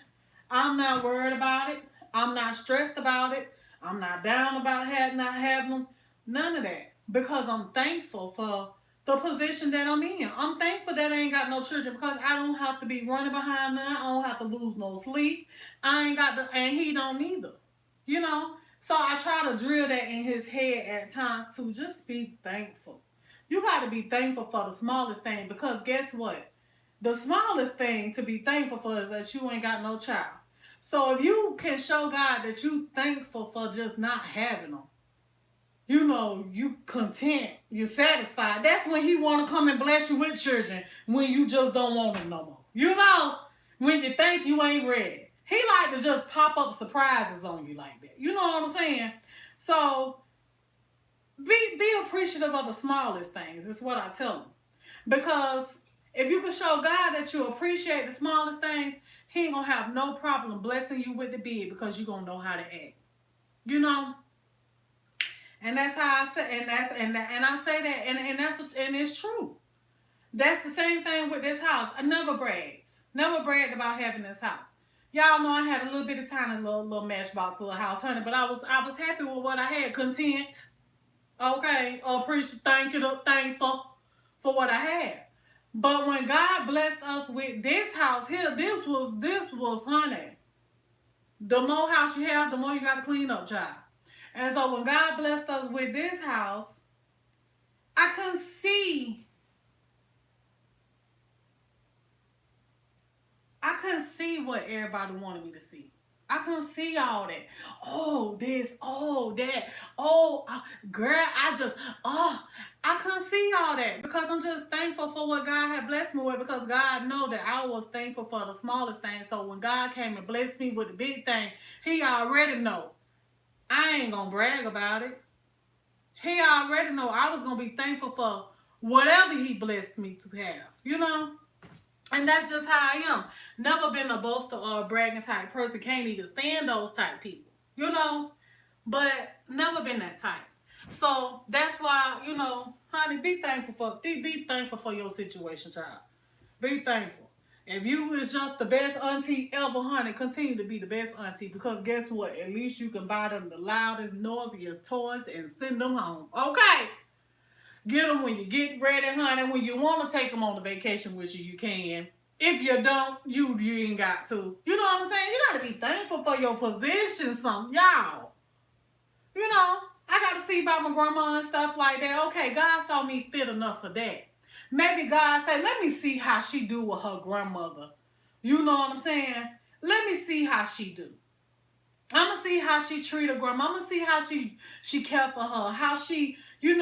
I'm not worried about it. I'm not stressed about it. I'm not down about not having them. None of that. Because I'm thankful for the position that I'm in. I'm thankful that I ain't got no children, because I don't have to be running behind none. I don't have to lose no sleep. I ain't got to, and he don't either. You know? So I try to drill that in his head at times to just be thankful. You got to be thankful for the smallest thing, because guess what? The smallest thing to be thankful for is that you ain't got no child. So if you can show God that you thankful for just not having them, you know, you content, you satisfied, that's when he want to come and bless you with children, when you just don't want them no more. You know, when you think you ain't ready. He like to just pop up surprises on you like that. You know what I'm saying? So be appreciative of the smallest things. Is what I tell them. Because if you can show God that you appreciate the smallest things, he ain't gonna have no problem blessing you with the big, because you're gonna know how to act. You know? And that's how I say, and I say that, and it's true. That's the same thing with this house. I never bragged about having this house. Y'all know I had a little bit of tiny little matchbox little house, honey, but I was happy with what I had, content. Okay, thankful for what I had. But when God blessed us with this house here, this was honey. The more house you have, the more you got to clean up, child. And so when God blessed us with this house, I couldn't see what everybody wanted me to see. I couldn't see all that. Oh, this, oh, that, oh, girl, I couldn't see all that because I'm just thankful for what God had blessed me with because God know that I was thankful for the smallest thing. So when God came and blessed me with the big thing, he already know. I ain't gonna brag about it. He already know I was gonna be thankful for whatever he blessed me to have, you know? And that's just how I am. Never been a boaster or a bragging type person. Can't even stand those type people, you know? But never been that type. So that's why, you know, honey, be thankful for your situation, child. Be thankful. If you is just the best auntie ever, honey, continue to be the best auntie because guess what? At least you can buy them the loudest, noisiest toys and send them home. Okay? Get them when you get ready, honey. When you want to take them on the vacation with you, you can. If you don't, you ain't got to. You know what I'm saying? You got to be thankful for your position, y'all. You know, I got to see about my grandma and stuff like that. Okay, God saw me fit enough for that. Maybe God said, let me see how she do with her grandmother. You know what I'm saying? Let me see how she do. I'm gonna see how she treat her grandma. I'm gonna see how she care for her. How she, make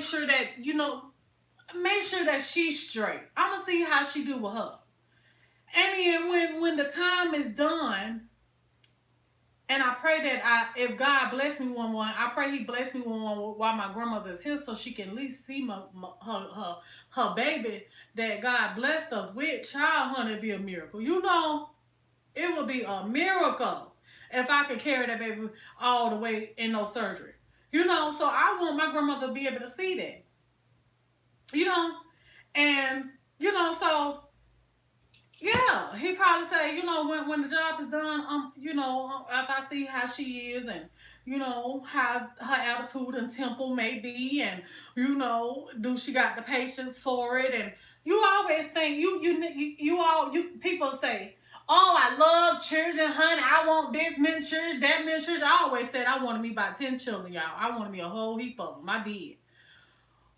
sure that make sure that she's straight. I'm gonna see how she do with her. And then when the time is done, and I pray that if God bless me with one, I pray He bless me with one while my grandmother is here, so she can at least see her baby that God blessed us with. Child, honey, it'd be a miracle. You know, it would be a miracle if I could carry that baby all the way in no surgery. You know, so I want my grandmother to be able to see that. You know, and so yeah, he probably say, when the job is done, after I see how she is and how her attitude and temple may be, and do she got the patience for it? And you always think you people say, oh, I love children, honey. I want this many children, that many children. I always said I wanted me about 10 children, y'all. I wanted me a whole heap of them. I did,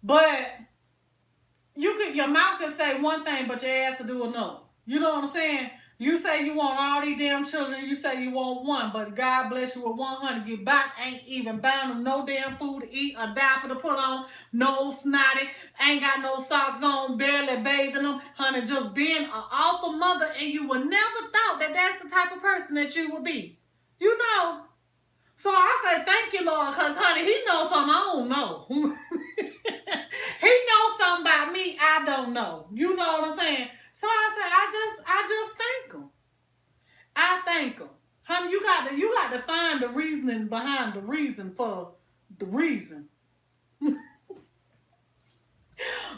but your mouth can say one thing, but your ass will do another. You know what I'm saying? You say you want all these damn children. You say you want one, but God bless you with 100. Get back, ain't even buying them no damn food to eat, a diaper to put on, no snotty, ain't got no socks on, barely bathing them, honey. Just being an awful mother, and you would never thought that that's the type of person that you would be. You know. So I say thank you, Lord, because honey, He knows something I don't know. He knows something about me I don't know. You know what I'm saying? So I say I just thank Him. I thank Him. Honey, you got to find the reasoning behind the reason for the reason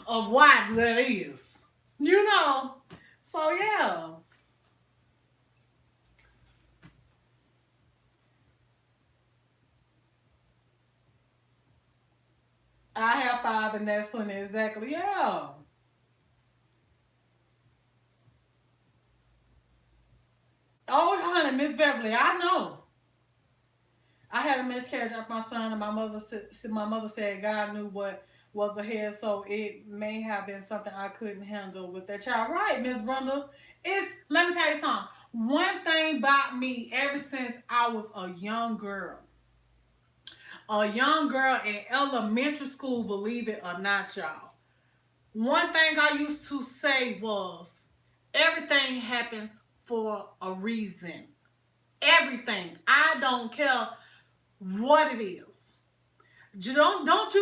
of why that is. You know. So yeah. I have 5 and that's plenty exactly. Yeah. Oh, honey, Miss Beverly, I know. I had a miscarriage of my son, and my mother said God knew what was ahead, so it may have been something I couldn't handle with that child. Right, Miss Brenda. Let me tell you something. One thing about me, ever since I was a young girl in elementary school, believe it or not, y'all. One thing I used to say was, everything happens for a reason. Everything. I don't care what it is. Don't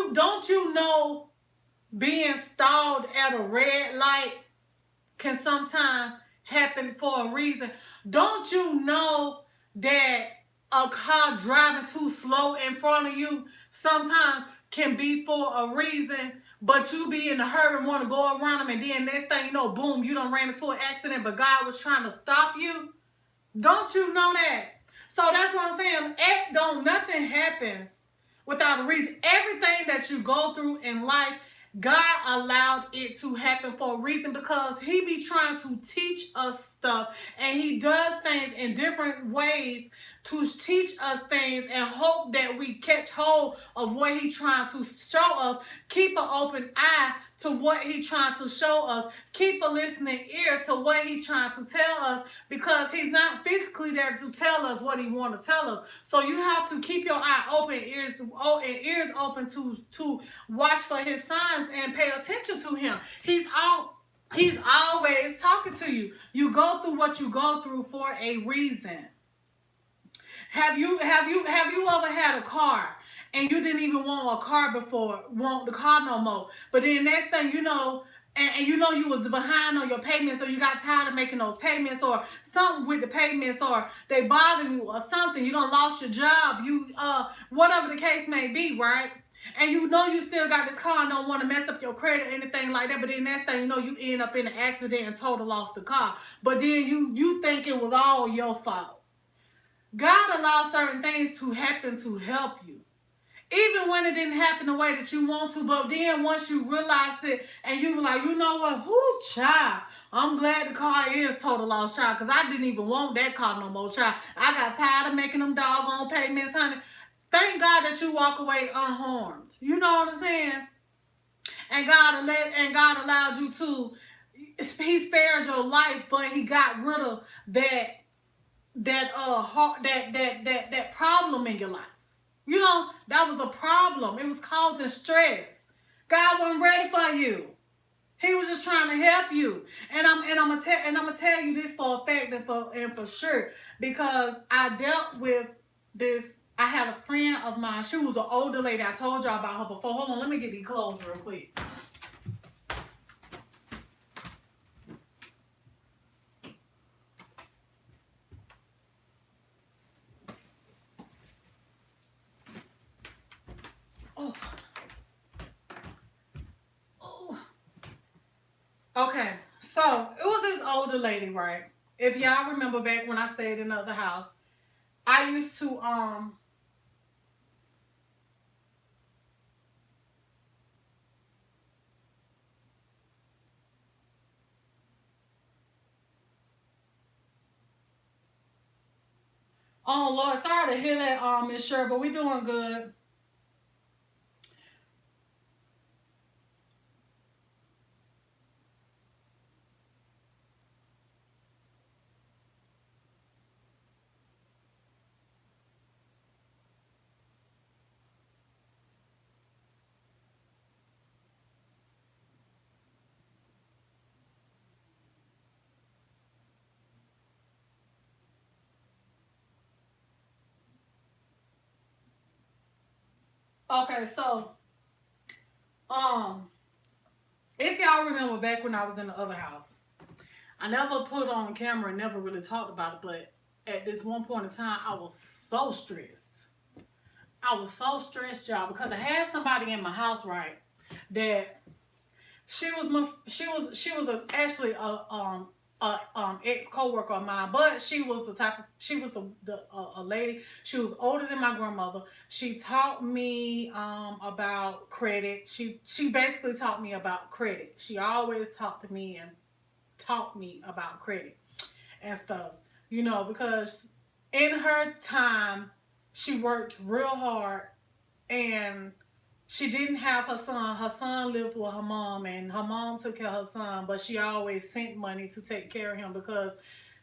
you know being stalled at a red light can sometimes happen for a reason? Don't you know that a car driving too slow in front of you sometimes can be for a reason, but you be in a hurry and want to go around them, and then next thing you know, boom, you done ran into an accident, but God was trying to stop you? Don't you know that? So that's what I'm saying. Nothing happens without a reason. Everything that you go through in life, God allowed it to happen for a reason, because He be trying to teach us stuff, and He does things in different ways to teach us things and hope that we catch hold of what he's trying to show us. Keep an open eye to what he's trying to show us. Keep a listening ear to what he's trying to tell us, because he's not physically there to tell us what he want to tell us. So you have to keep your eye open, ears open to watch for his signs and pay attention to him. He's always talking to you. You go through what you go through for a reason. Have you ever had a car and you didn't even want a car before, want the car no more? But then next thing you know, and you know you was behind on your payments, or you got tired of making those payments, or something with the payments, or they bother you, or something. You done lost your job. You whatever the case may be, right? And you know you still got this car and don't want to mess up your credit or anything like that. But then next thing you know, you end up in an accident and total lost the car. But then you think it was all your fault. God allows certain things to happen to help you. Even when it didn't happen the way that you want to, but then once you realized it and you were like, you know what, child, I'm glad the car is total lost, child, because I didn't even want that car no more, child. I got tired of making them doggone payments, honey. Thank God that you walk away unharmed. You know what I'm saying? And God allowed you to, he spared your life, but he got rid of that problem in your life. You know, that was a problem. It was causing stress. God wasn't ready for you. He was just trying to help you. And I'm gonna tell you this for a fact and for sure, because I dealt with this. I had a friend of mine. She was an older lady. I told y'all about her before. Hold on, let me get these clothes real quick. Oh. Okay, so it was this older lady, right? If y'all remember back when I stayed in another house, I used to oh Lord, sorry to hear that, Miss Sher, but we doing good. Okay, so um, if y'all remember back when I was in the other house, I never put on camera and never really talked about it, but at this one point in time, I was so stressed. I was so stressed, y'all, because I had somebody in my house, right, that actually a ex coworker of mine, but she was a lady. She was older than my grandmother. She taught me about credit. She basically taught me about credit. She always talked to me and taught me about credit and stuff. You know, because in her time, she worked real hard, and she didn't have her son. Her son lived with her mom, and her mom took care of her son, but she always sent money to take care of him, because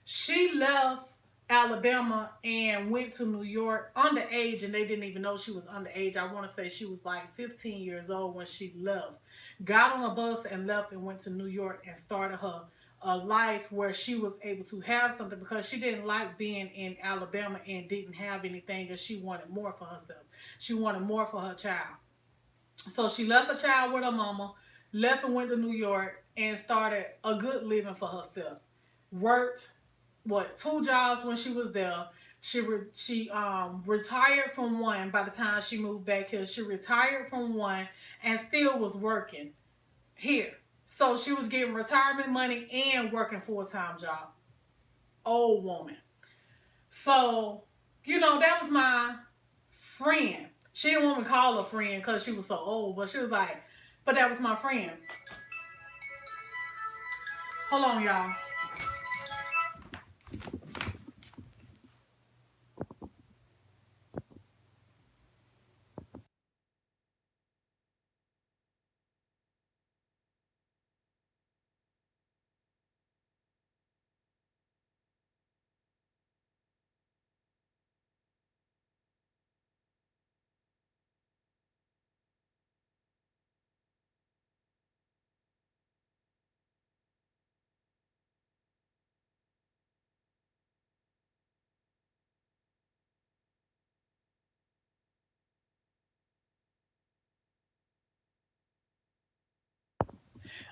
she left Alabama and went to New York underage, and they didn't even know she was underage. I want to say she was like 15 years old when she left. Got on a bus and left and went to New York and started her a life where she was able to have something, because she didn't like being in Alabama and didn't have anything, and she wanted more for herself. She wanted more for her child. So she left her child with her mama, left and went to New York and started a good living for herself. Worked two jobs when she was there. She retired from one by the time she moved back here. She retired from one and still was working here. So she was getting retirement money and working full-time job. Old woman. So, you know, that was my friend. She didn't want me to call her friend because she was so old, but she was like, but that was my friend. Hold on, y'all.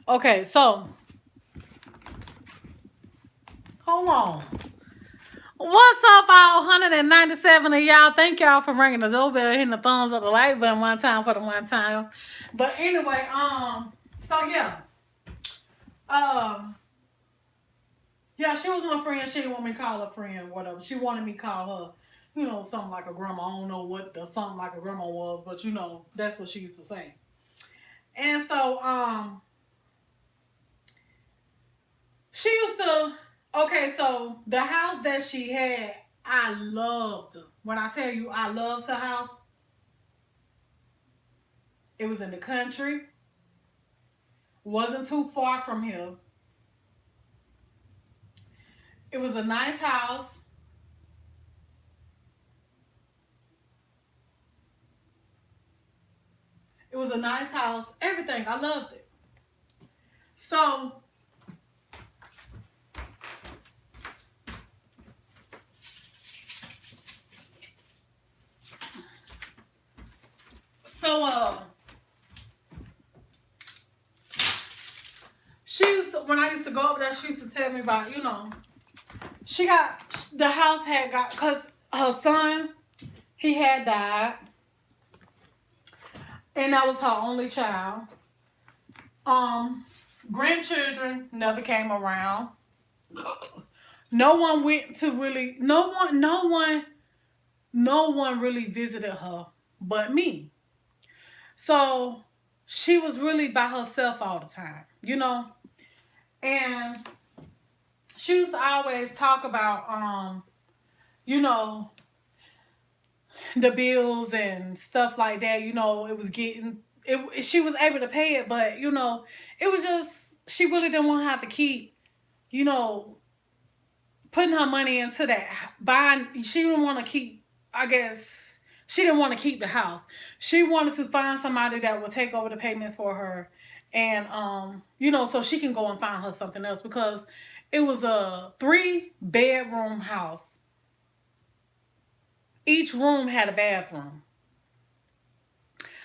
Okay, so hold on. What's up, all 197 of y'all? Thank y'all for ringing the doorbell, hitting the thumbs up the like button one time for the one time. But anyway, so yeah, um, yeah, she was my friend. She didn't want me to call her friend, whatever. She wanted me to call her, something like a grandma. I don't know what the something like a grandma was, but that's what she used to say. And so, she used to. Okay, so the house that she had, I loved. When I tell you I loved her house, it was in the country. Wasn't too far from here. It was a nice house. It was a nice house. Everything. I loved it. So, so when I used to go over there, she used to tell me about, she got the house had got because her son, he had died, and that was her only child. Um, Grandchildren never came around. No one went to really. No one really visited her, but me. So she was really by herself all the time. And she used to always talk about you know, the bills and stuff like that. It was getting it. She was able to pay it, but it was just she really didn't want to have to keep you know putting her money into that buying. She didn't want to keep. I guess she didn't want to keep the house. She wanted to find somebody that would take over the payments for her, and so she can go and find her something else because it was a 3-bedroom house. Each room had a bathroom,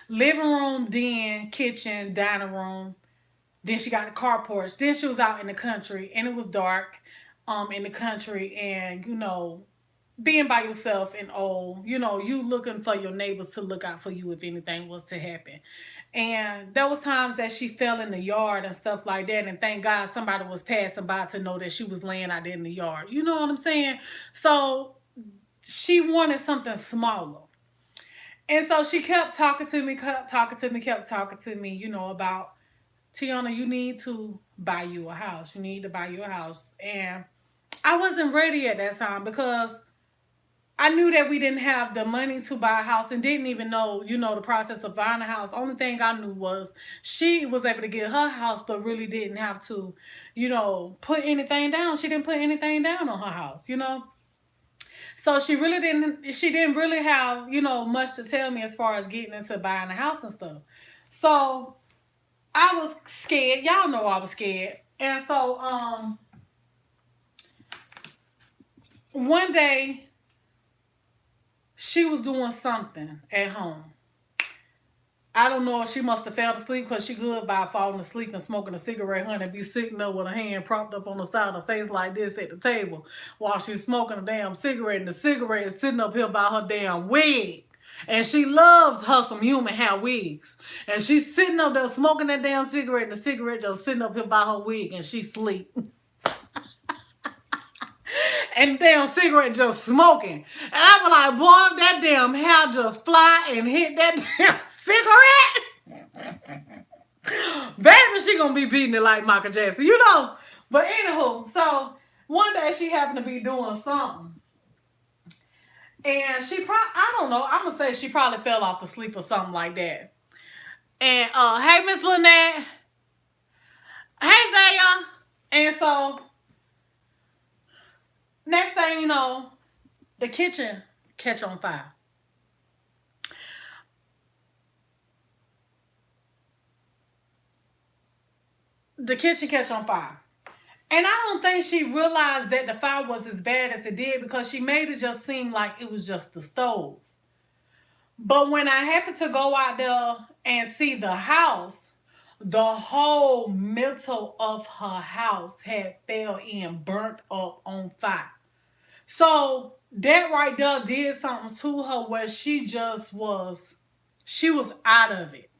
living room, den, kitchen, dining room. Then she got the carport. Then she was out in the country, and it was dark, in the country, and being by yourself and old, you looking for your neighbors to look out for you if anything was to happen. And there was times that she fell in the yard and stuff like that, and thank God somebody was passing by to know that she was laying out there in the yard. You know what I'm saying? So she wanted something smaller. And so she kept talking to me, kept talking to me, kept talking to me, about Tiana, you need to buy you a house. You need to buy you a house. And I wasn't ready at that time because I knew that we didn't have the money to buy a house and didn't even know, the process of buying a house. Only thing I knew was she was able to get her house, but really didn't have to, put anything down. She didn't put anything down on her house. So she didn't really have, much to tell me as far as getting into buying a house and stuff. So I was scared. Y'all know I was scared. And so one day she was doing something at home. I don't know if she must have fell asleep because she good by falling asleep and smoking a cigarette, honey, be sitting there with her hand propped up on the side of her face like this at the table while she's smoking a damn cigarette, and the cigarette is sitting up here by her damn wig. And she loves her some human hair wigs. And she's sitting up there smoking that damn cigarette, and the cigarette just sitting up here by her wig, and she sleep. And the damn cigarette just smoking. And I was like, boy, if that damn hair just fly and hit that damn cigarette, baby, she gonna be beating it like Michael Jackson. But anywho, so one day she happened to be doing something. And I don't know, I'm gonna say she probably fell off to sleep or something like that. And hey, Miss Lynette. Hey, Zaya. And so next thing you know, the kitchen catch on fire. The kitchen catch on fire. And I don't think she realized that the fire was as bad as it did because she made it just seem like it was just the stove. But when I happened to go out there and see the house, The whole metal of her house had fell in, burnt up on fire. So that right there did something to her where she was out of it.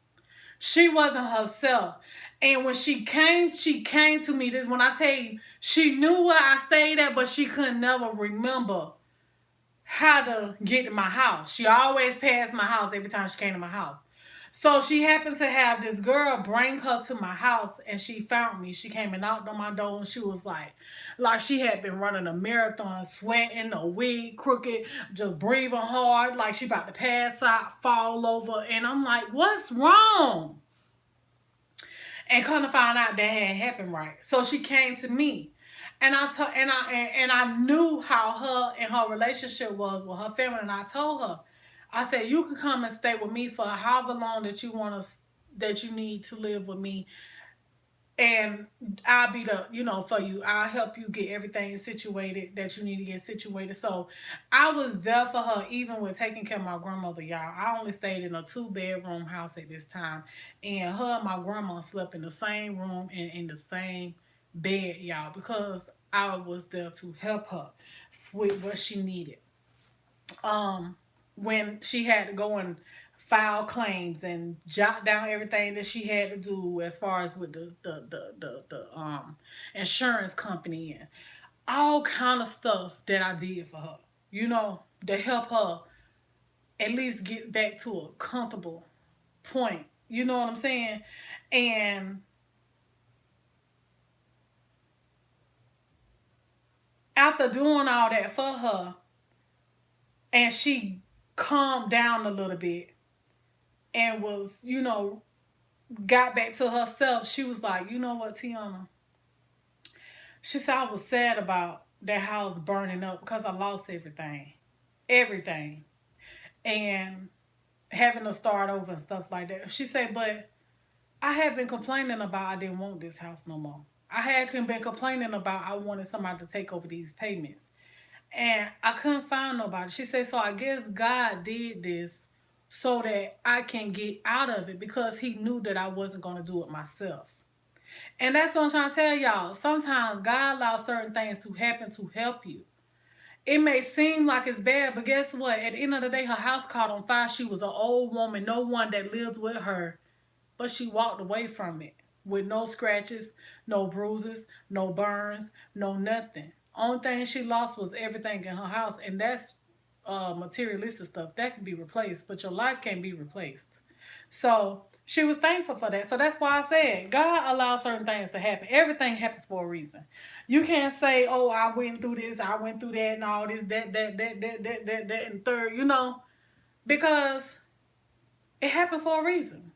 She wasn't herself. And when she came to me. This when I tell you, she knew where I stayed at, but she could never remember how to get to my house. She always passed my house every time she came to my house. So she happened to have this girl bring her to my house and she found me. She came and knocked on my door and she was like she had been running a marathon, sweating, a wig crooked, just breathing hard, like she about to pass out, fall over. And I'm like, what's wrong? And come to find out that had happened right. So she came to me. And I knew how her and her relationship was with her family, and I told her, I said, you can come and stay with me for however long that you want to, that you need to live with me, and I'll be the, for you. I'll help you get everything situated that you need to get situated. So I was there for her, even with taking care of my grandmother, y'all. I only stayed in a 2-bedroom house at this time, and her and my grandma slept in the same room and in the same bed, y'all, because I was there to help her with what she needed. um when she had to go and file claims and jot down everything that she had to do as far as with the insurance company and all kind of stuff that I did for her, to help her at least get back to a comfortable point. You know what I'm saying? And after doing all that for her, and she calmed down a little bit and was, got back to herself, she was like, you know what, Tiana? She said, I was sad about that house burning up because I lost everything. Everything. And having to start over and stuff like that. She said, but I had been complaining about I didn't want this house no more. I had been complaining about I wanted somebody to take over these payments. And I couldn't find nobody. She said, so I guess God did this so that I can get out of it because he knew that I wasn't going to do it myself. And that's what I'm trying to tell y'all. Sometimes God allows certain things to happen to help you. It may seem like it's bad, but guess what? At the end of the day, her house caught on fire. She was an old woman, no one that lived with her, but she walked away from it with no scratches, no bruises, no burns, no nothing. Only thing she lost was everything in her house, and that's materialistic stuff that can be replaced, but your life can't be replaced. So she was thankful for that. So that's why I said God allows certain things to happen. Everything happens for a reason. You can't say, "Oh, I went through this, I went through that, and all this, that, and third," because it happened for a reason.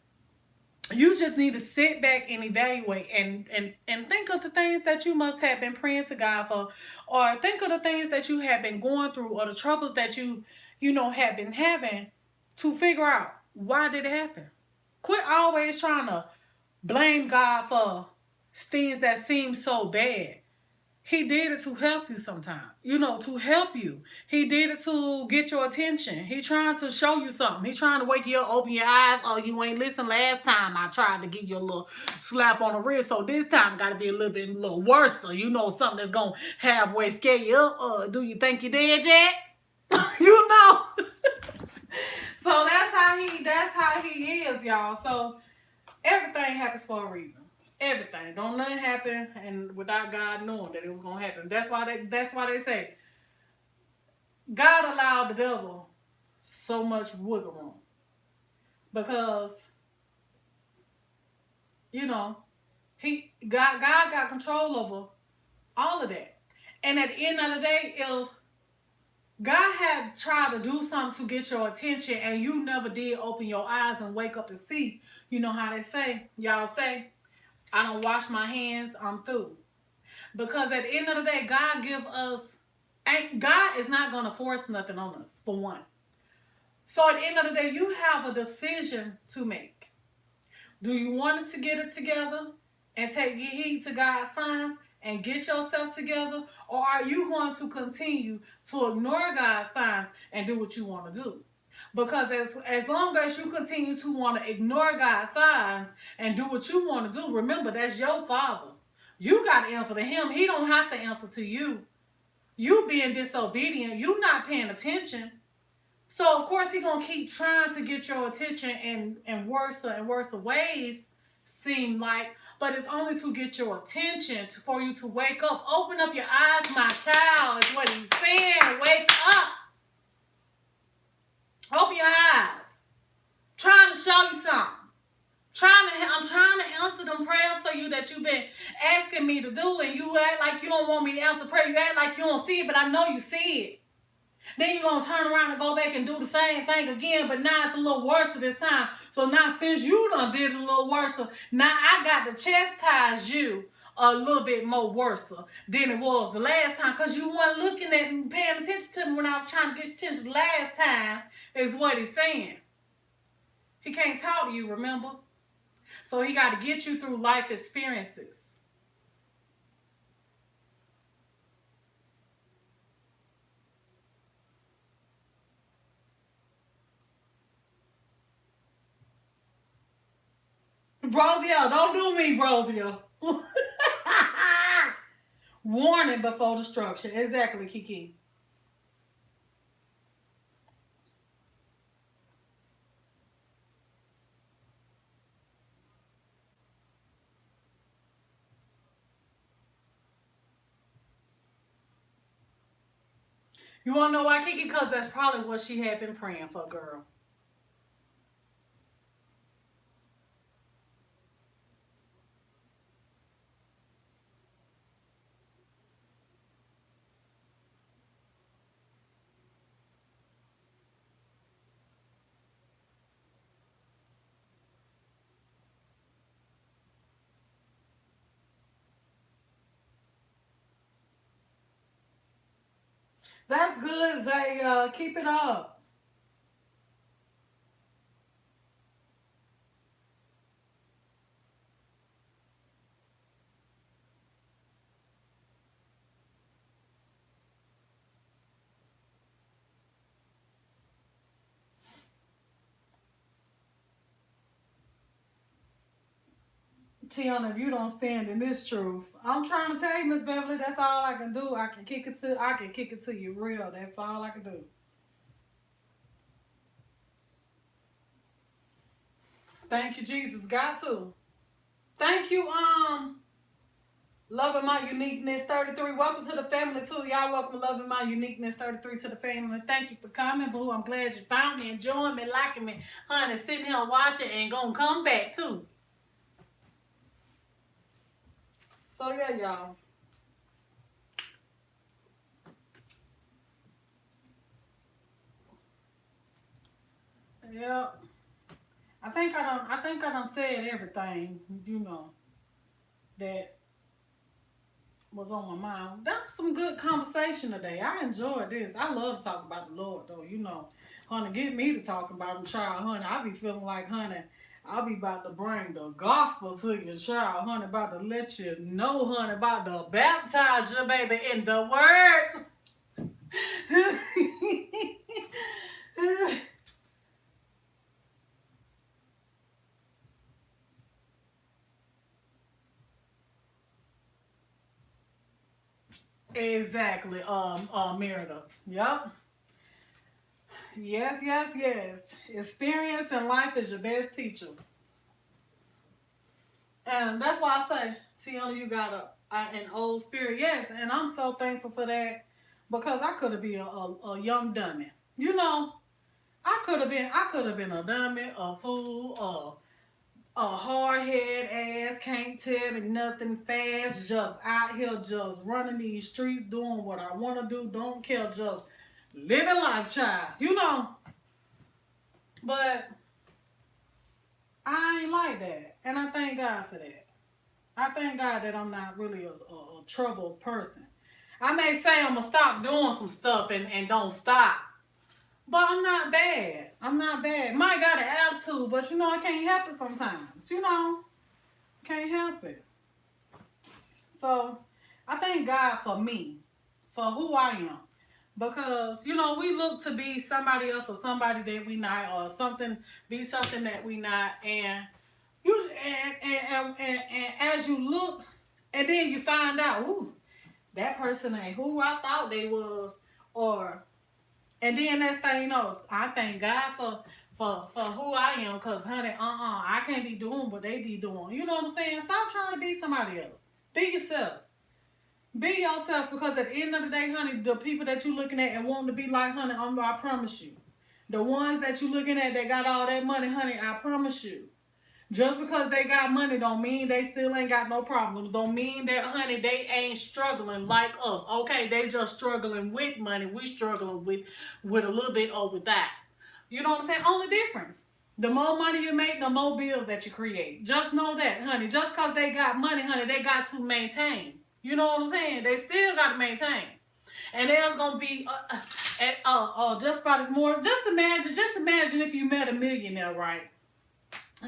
You just need to sit back and evaluate and think of the things that you must have been praying to God for, or think of the things that you have been going through, or the troubles that you have been having, to figure out why did it happen. Quit always trying to blame God for things that seem so bad. He did it to help you sometimes, to help you. He did it to get your attention. He trying to show you something. He trying to wake you up, open your eyes. Oh, you ain't listened last time. I tried to give you a little slap on the wrist. So this time got to be a little worse. So something that's going to halfway scare you up. Do you think you're dead yet? you know. So that's how he is, y'all. So everything happens for a reason. Everything. Don't nothing happen and without God knowing that it was gonna happen. That's why they say God allowed the devil so much wiggle room. Because, you know, God got control over all of that. And at the end of the day, if God had tried to do something to get your attention and you never did open your eyes and wake up and see, you know how they say, y'all say, I don't wash my hands, I'm through. Because at the end of the day, God is not going to force nothing on us, for one. So at the end of the day, you have a decision to make. Do you want to get it together and take heed to God's signs and get yourself together? Or are you going to continue to ignore God's signs and do what you want to do? Because as long as you continue to want to ignore God's signs and do what you want to do, remember that's your father. You got to answer to him. He don't have to answer to you. You being disobedient, you not paying attention. So of course he gonna keep trying to get your attention in worse and worse ways, seem like, but it's only to get your attention for you to wake up. Open up your eyes, my child, is what he's saying. Wake up. Open your eyes. Trying to show you something. I'm trying to answer them prayers for you that you've been asking me to do, and you act like you don't want me to answer prayer. You act like you don't see it, but I know you see it. Then you're going to turn around and go back and do the same thing again, but now it's a little worse this time. So now since you done did it a little worse, now I got to chastise you a little bit more worse than it was the last time, because you weren't looking at me, paying attention to me when I was trying to get your attention last time, is what he's saying. He can't talk to you, remember? So he got to get you through life experiences. Brozio, don't do me, Brozio. Warning before destruction. Exactly, Kiki. You want to know why, Kiki? Because that's probably what she had been praying for, girl. That's good, Zay. Keep it up. Tiana, if you don't stand in this truth, I'm trying to tell you, Miss Beverly, that's all I can do. I can kick it to you real. That's all I can do. Thank you, Jesus. Got to. Thank you, Loving My Uniqueness 33. Welcome to the family too. Y'all welcome Loving My Uniqueness 33 to the family. Thank you for coming, boo. I'm glad you found me, enjoying me, liking me, honey, sitting here watching and gonna come back too. So yeah, y'all. Yeah. I think I done said everything, that was on my mind. That was some good conversation today. I enjoyed this. I love talking about the Lord though. Honey, get me to talk about him, child, honey. I be feeling like, honey, I'll be about to bring the gospel to your child, honey, about to let you know, honey, about to baptize your baby in the word. Exactly, Merida. Yep. Yes, yes, yes. Experience in life is your best teacher. And that's why I say, Tiana, you got an old spirit. Yes, and I'm so thankful for that because I could have been a young dummy. You know, I could have been a dummy, a fool, a hard head ass, can't tell me nothing fast, just out here just running these streets, doing what I want to do, don't care, just living life, child. But I ain't like that. And I thank God for that. I thank God that I'm not really a troubled person. I may say I'm going to stop doing some stuff and don't stop. But I'm not bad. I'm not bad. Might got an attitude, but I can't help it sometimes. Can't help it. So I thank God for me, for who I am. Because you know we look to be somebody else or somebody that we not or something be something that we not you and as you look and then you find out, ooh, that person ain't who I thought they was, or and then next thing you know, I thank God for who I am, cause honey, I can't be doing what they be doing. You know what I'm saying? Stop trying to be somebody else. Be yourself. Be yourself, because at the end of the day, honey, the people that you looking at and wanting to be like, honey, I promise you, the ones that you looking at that got all that money, honey, I promise you. Just because they got money don't mean they still ain't got no problems. Don't mean that, honey, they ain't struggling like us. Okay, they just struggling with money. We struggling with a little bit over that. You know what I'm saying? Only difference. The more money you make, the more bills that you create. Just know that, honey. Just because they got money, honey, they got to maintain. You know what I'm saying? They still got to maintain. And there's gonna be just about as more. Just imagine if you met a millionaire, right?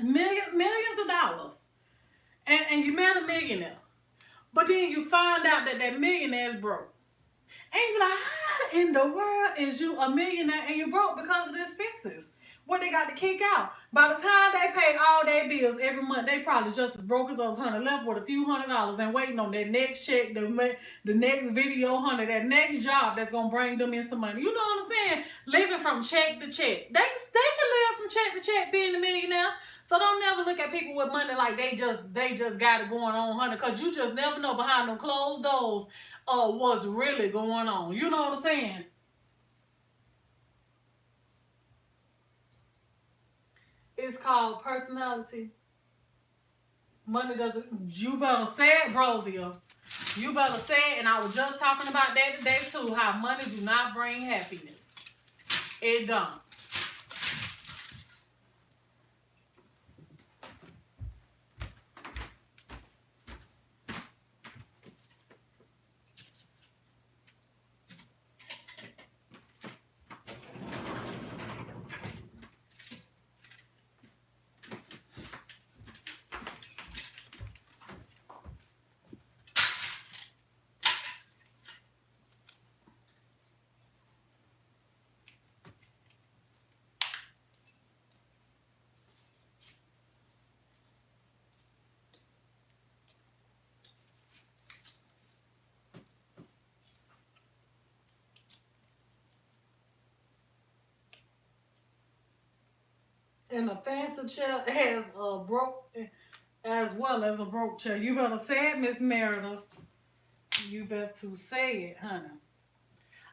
Millions of dollars, and you met a millionaire, but then you find out that that millionaire is broke, and you're like, how in the world is you a millionaire and you broke because of the expenses? What they got to kick out? By the time they pay all their bills every month, they probably just as broke as us, honey, left with a few $100s and waiting on their next check, the next video, honey, that next job that's gonna bring them in some money. You know what I'm saying? Living from check to check. They can live from check to check being a millionaire. So don't never look at people with money like they just got it going on, honey, because you just never know behind them closed doors what's really going on. You know what I'm saying? It's called personality. Money doesn't. You better say it, Brosia. You better say it. And I was just talking about that today too. How money do not bring happiness. It don't. And a fancy chair has a broke as well as a broke chair. You better say it, Miss Meredith. You better say it, honey.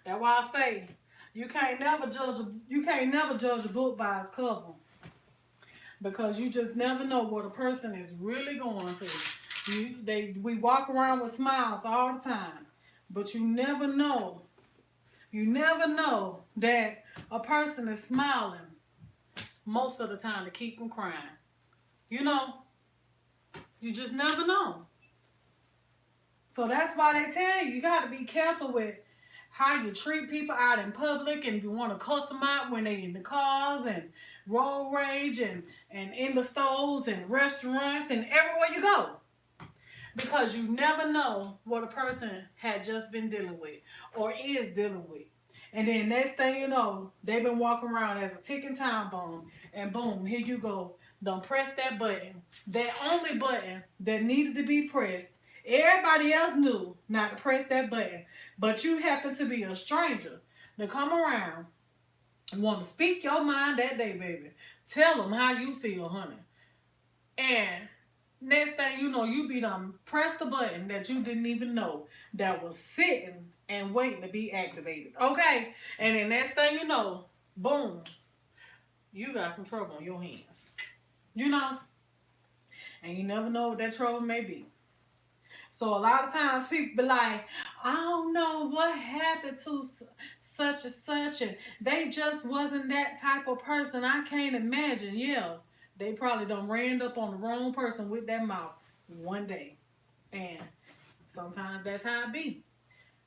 That's why I say you can't never judge a book by its cover, because you just never know what a person is really going through. We walk around with smiles all the time, but you never know. You never know that a person is smiling most of the time to keep from crying. You know, you just never know. So that's why they tell you got to be careful with how you treat people out in public, and if you want to cuss them out when they in the cars and road rage and in the stores and restaurants and everywhere you go. Because you never know what a person had just been dealing with or is dealing with. And then next thing you know, they've been walking around as a ticking time bomb, and boom, here you go. Don't press that button. That only button that needed to be pressed. Everybody else knew not to press that button, but you happen to be a stranger to come around and want to speak your mind that day, baby. Tell them how you feel, honey. And next thing you know, you be done press the button that you didn't even know that was sitting and waiting to be activated. Okay? And then next thing you know, boom, you got some trouble on your hands. You know? And you never know what that trouble may be. So a lot of times people be like, I don't know what happened to such and such, and they just wasn't that type of person. I can't imagine. Yeah, they probably done ran up on the wrong person with that mouth one day, and sometimes that's how it be.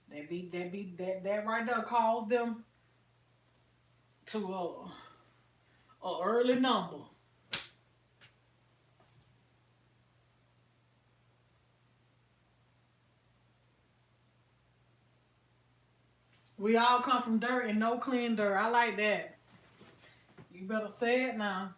That right there calls them to a early number. We all come from dirt and no clean dirt. I like that. You better say it now.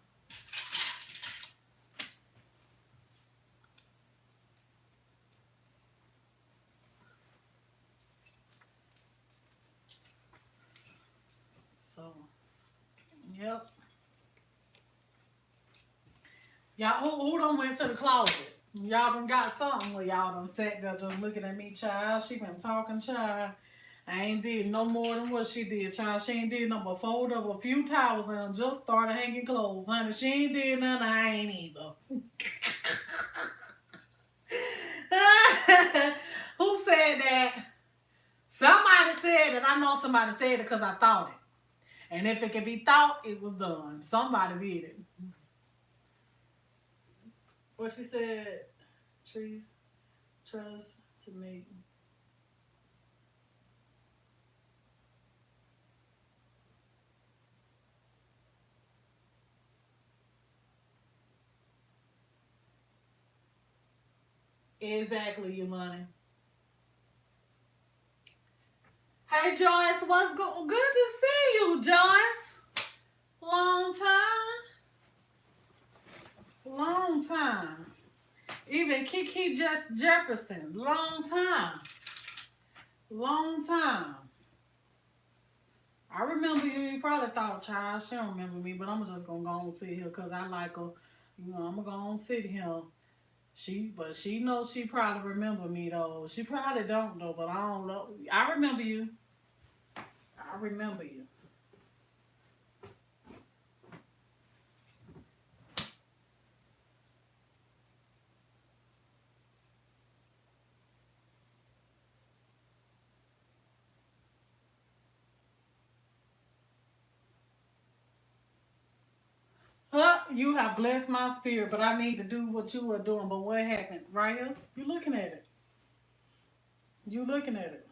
So, yep. Y'all, who done went to the closet? Y'all done got something where y'all done sat there just looking at me, child. She been talking, child. I ain't did no more than what she did, child. She ain't did nothing but fold up a few towels and just started hanging clothes, honey. She ain't did nothing. I ain't either. Who said that? Somebody said it. I know somebody said it because I thought it. And if it could be thought, it was done. Somebody did it. What you said, trees, trust to me. Exactly, you money. Hey Joyce, what's good to see you, Joyce? Long time, long time. Even Kiki Jefferson, long time. I remember you. You probably thought, child, she don't remember me, but I'm just gonna go on sit here because I like her. You know, I'm gonna go on sit here. But she knows she probably remember me though. She probably don't though, but I don't know. I remember you. I remember you. Huh? You have blessed my spirit, but I need to do what you were doing. But what happened? Right here? You looking at it. You looking at it.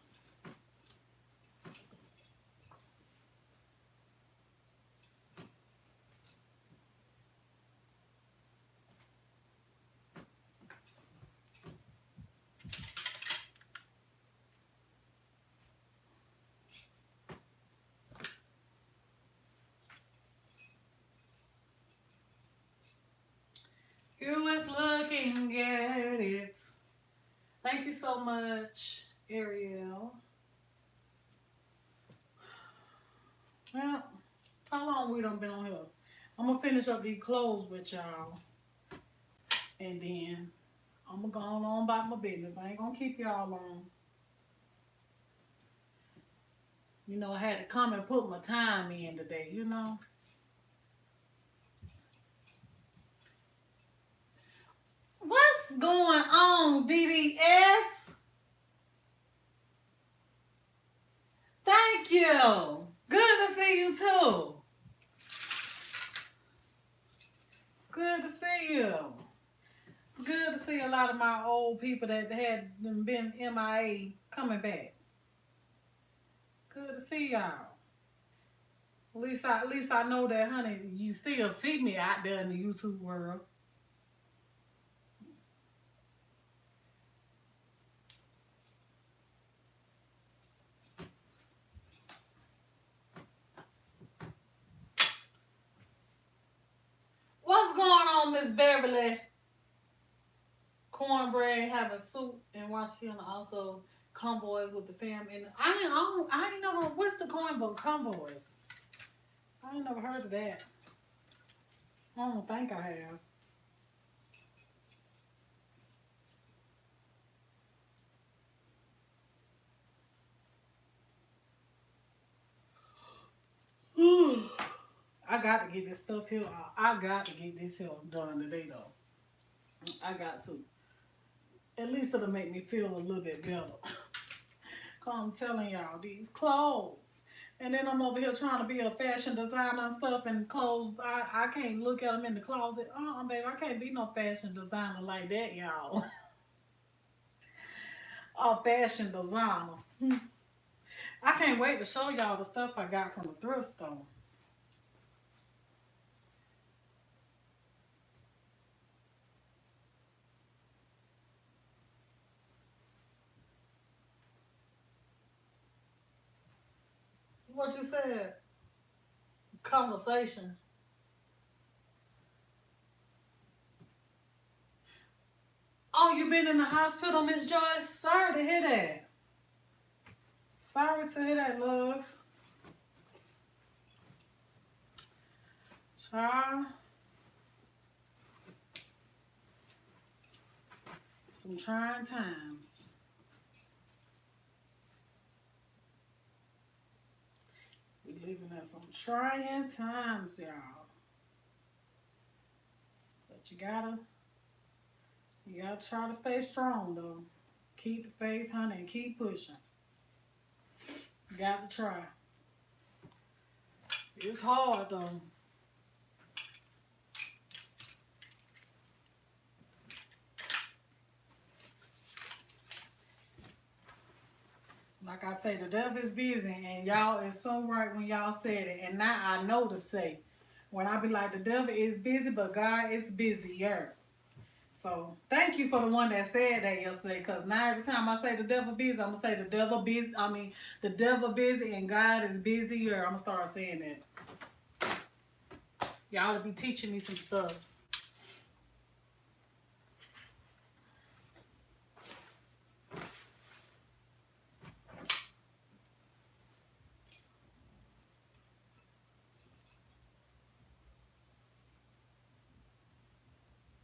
You was looking at it. Thank you so much, Ariel. Well, how long we done been on here? I'm gonna finish up these clothes with y'all, and then I'm gonna go on about my business. I ain't gonna keep y'all long. You know, I had to come and put my time in today. You know. What's going on, DDS? Thank you. Good to see you too. It's good to see you. It's good to see a lot of my old people that had been MIA coming back. Good to see y'all. At least I know that, honey, you still see me out there in the YouTube world. What's going on, Miss Beverly? Cornbread, having soup, and watching also convoys with the fam. And I ain't never. What's the convoys? I ain't never heard of that. I don't think I have. I got to get this stuff here. I got to get this here done today, though. I got to. At least it'll make me feel a little bit better. Cause I'm telling y'all, these clothes. And then I'm over here trying to be a fashion designer and stuff, and clothes, I can't look at them in the closet. Baby, I can't be no fashion designer like that, y'all. A fashion designer. I can't wait to show y'all the stuff I got from the thrift store. What you said? Conversation. Oh, you been in the hospital, Miss Joyce? Sorry to hear that. Sorry to hear that, love. Child. Some trying times. We living at some trying times, y'all. But you gotta try to stay strong though. Keep the faith, honey, and keep pushing. You gotta try. It's hard though. Like I say, the devil is busy, and y'all is so right when y'all said it. And now I know to say, when I be like, the devil is busy, but God is busier. So thank you for the one that said that yesterday, because now every time I say the devil busy, I'm gonna say the devil busy. I mean, the devil busy and God is busier. I'm gonna start saying that. Y'all to be teaching me some stuff.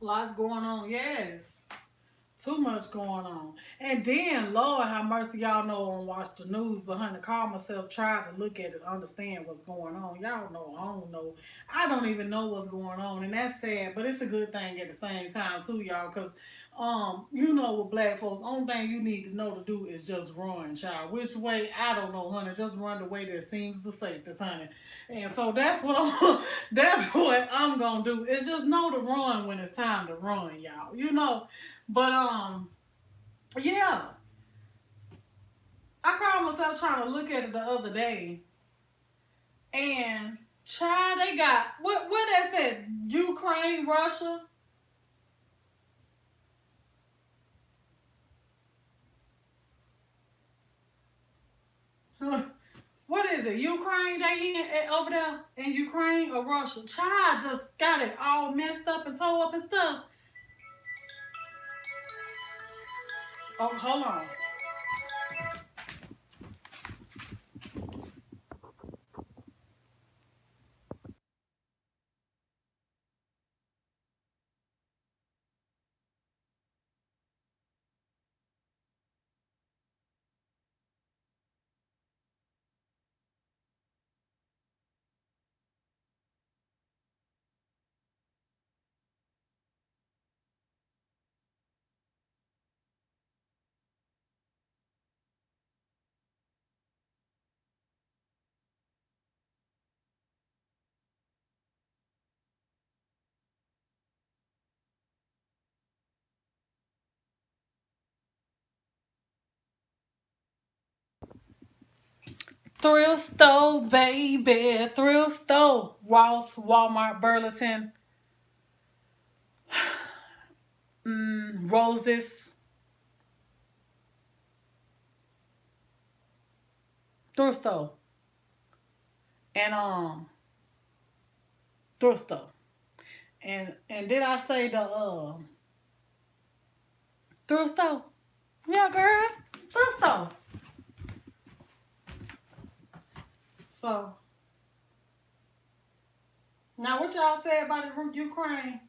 Lots going on, yes. Too much going on. And then, Lord have mercy, y'all know I don't watch the news, but honey, call myself, try to look at it, understand what's going on. Y'all know, I don't know. I don't even know what's going on. And that's sad, but it's a good thing at the same time too, y'all, because you know, with black folks, only thing you need to know to do is just run, child. Which way? I don't know, honey. Just run the way that seems the safest, honey. And so that's what that's what I'm gonna do. Is just know to run when it's time to run, y'all. You know. But yeah. I caught myself trying to look at it the other day, and child, they got what that said? Ukraine, Russia. What is it? Ukraine? They in over there in Ukraine or Russia? Child just got it all messed up and tore up and stuff. Oh, hold on. Thrift store, baby. Thrift store. Ross, Walmart, Burlington, Roses. Thrift store. And thrift store. And did I say the thrift store? Yeah, girl. Thrift store. So now what y'all say about the Ukraine?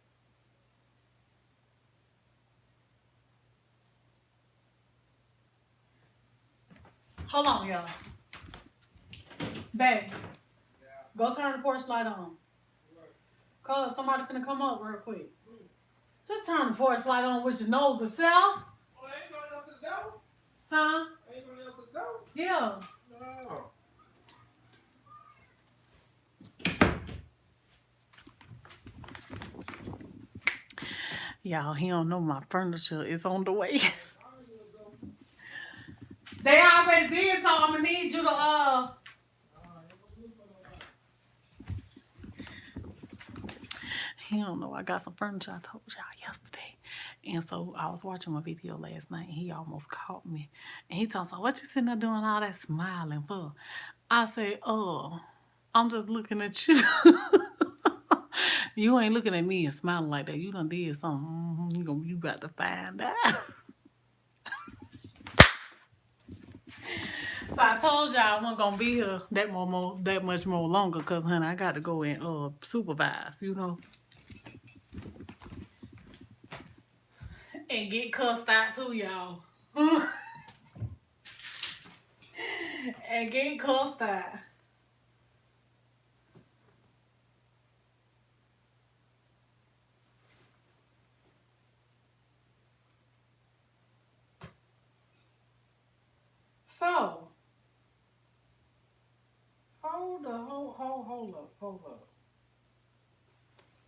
Hold on, y'all. Babe, go turn the porch light on. Cause somebody finna come up real quick. Just turn the porch light on with your nose to self. Oh, ain't nobody else to go? Huh? Ain't nobody else to go? Yeah. No. Y'all, he don't know my furniture is on the way. They already did, so I'm gonna need you to he don't know I got some furniture I told y'all yesterday. And so I was watching my video last night and he almost caught me. And he told me, what you sitting there doing all that smiling for? I said, oh, I'm just looking at you. You ain't looking at me and smiling like that. You done did something. You got to find out. So I told y'all I wasn't gonna be here that much more longer, cause honey, I got to go and supervise, and get cussed out too, y'all. And get cussed out. So hold up.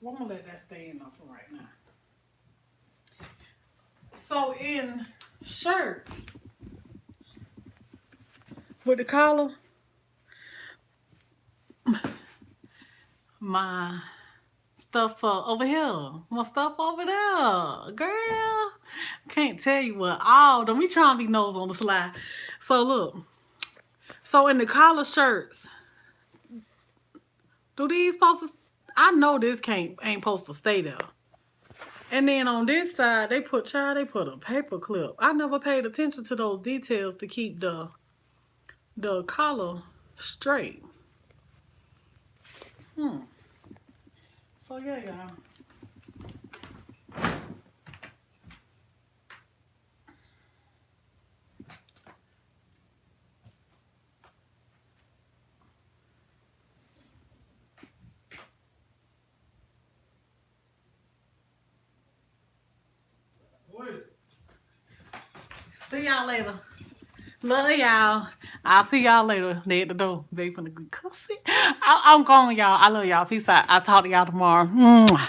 Well, I'm gonna let that stay in there for right now. So in shirts with the collar, my stuff over here, my stuff over there, girl. Can't tell you what all. Don't be trying to be nose on the slide. So look, so in the collar shirts, do these supposed to? I know this ain't supposed to stay there. And then on this side, they put a paper clip. I never paid attention to those details to keep the collar straight. So yeah, y'all. See y'all later. Love y'all. I'll see y'all later. They at the door. They finna be cussing. I'm going, y'all. I love y'all. Peace out. I'll talk to y'all tomorrow. Mwah.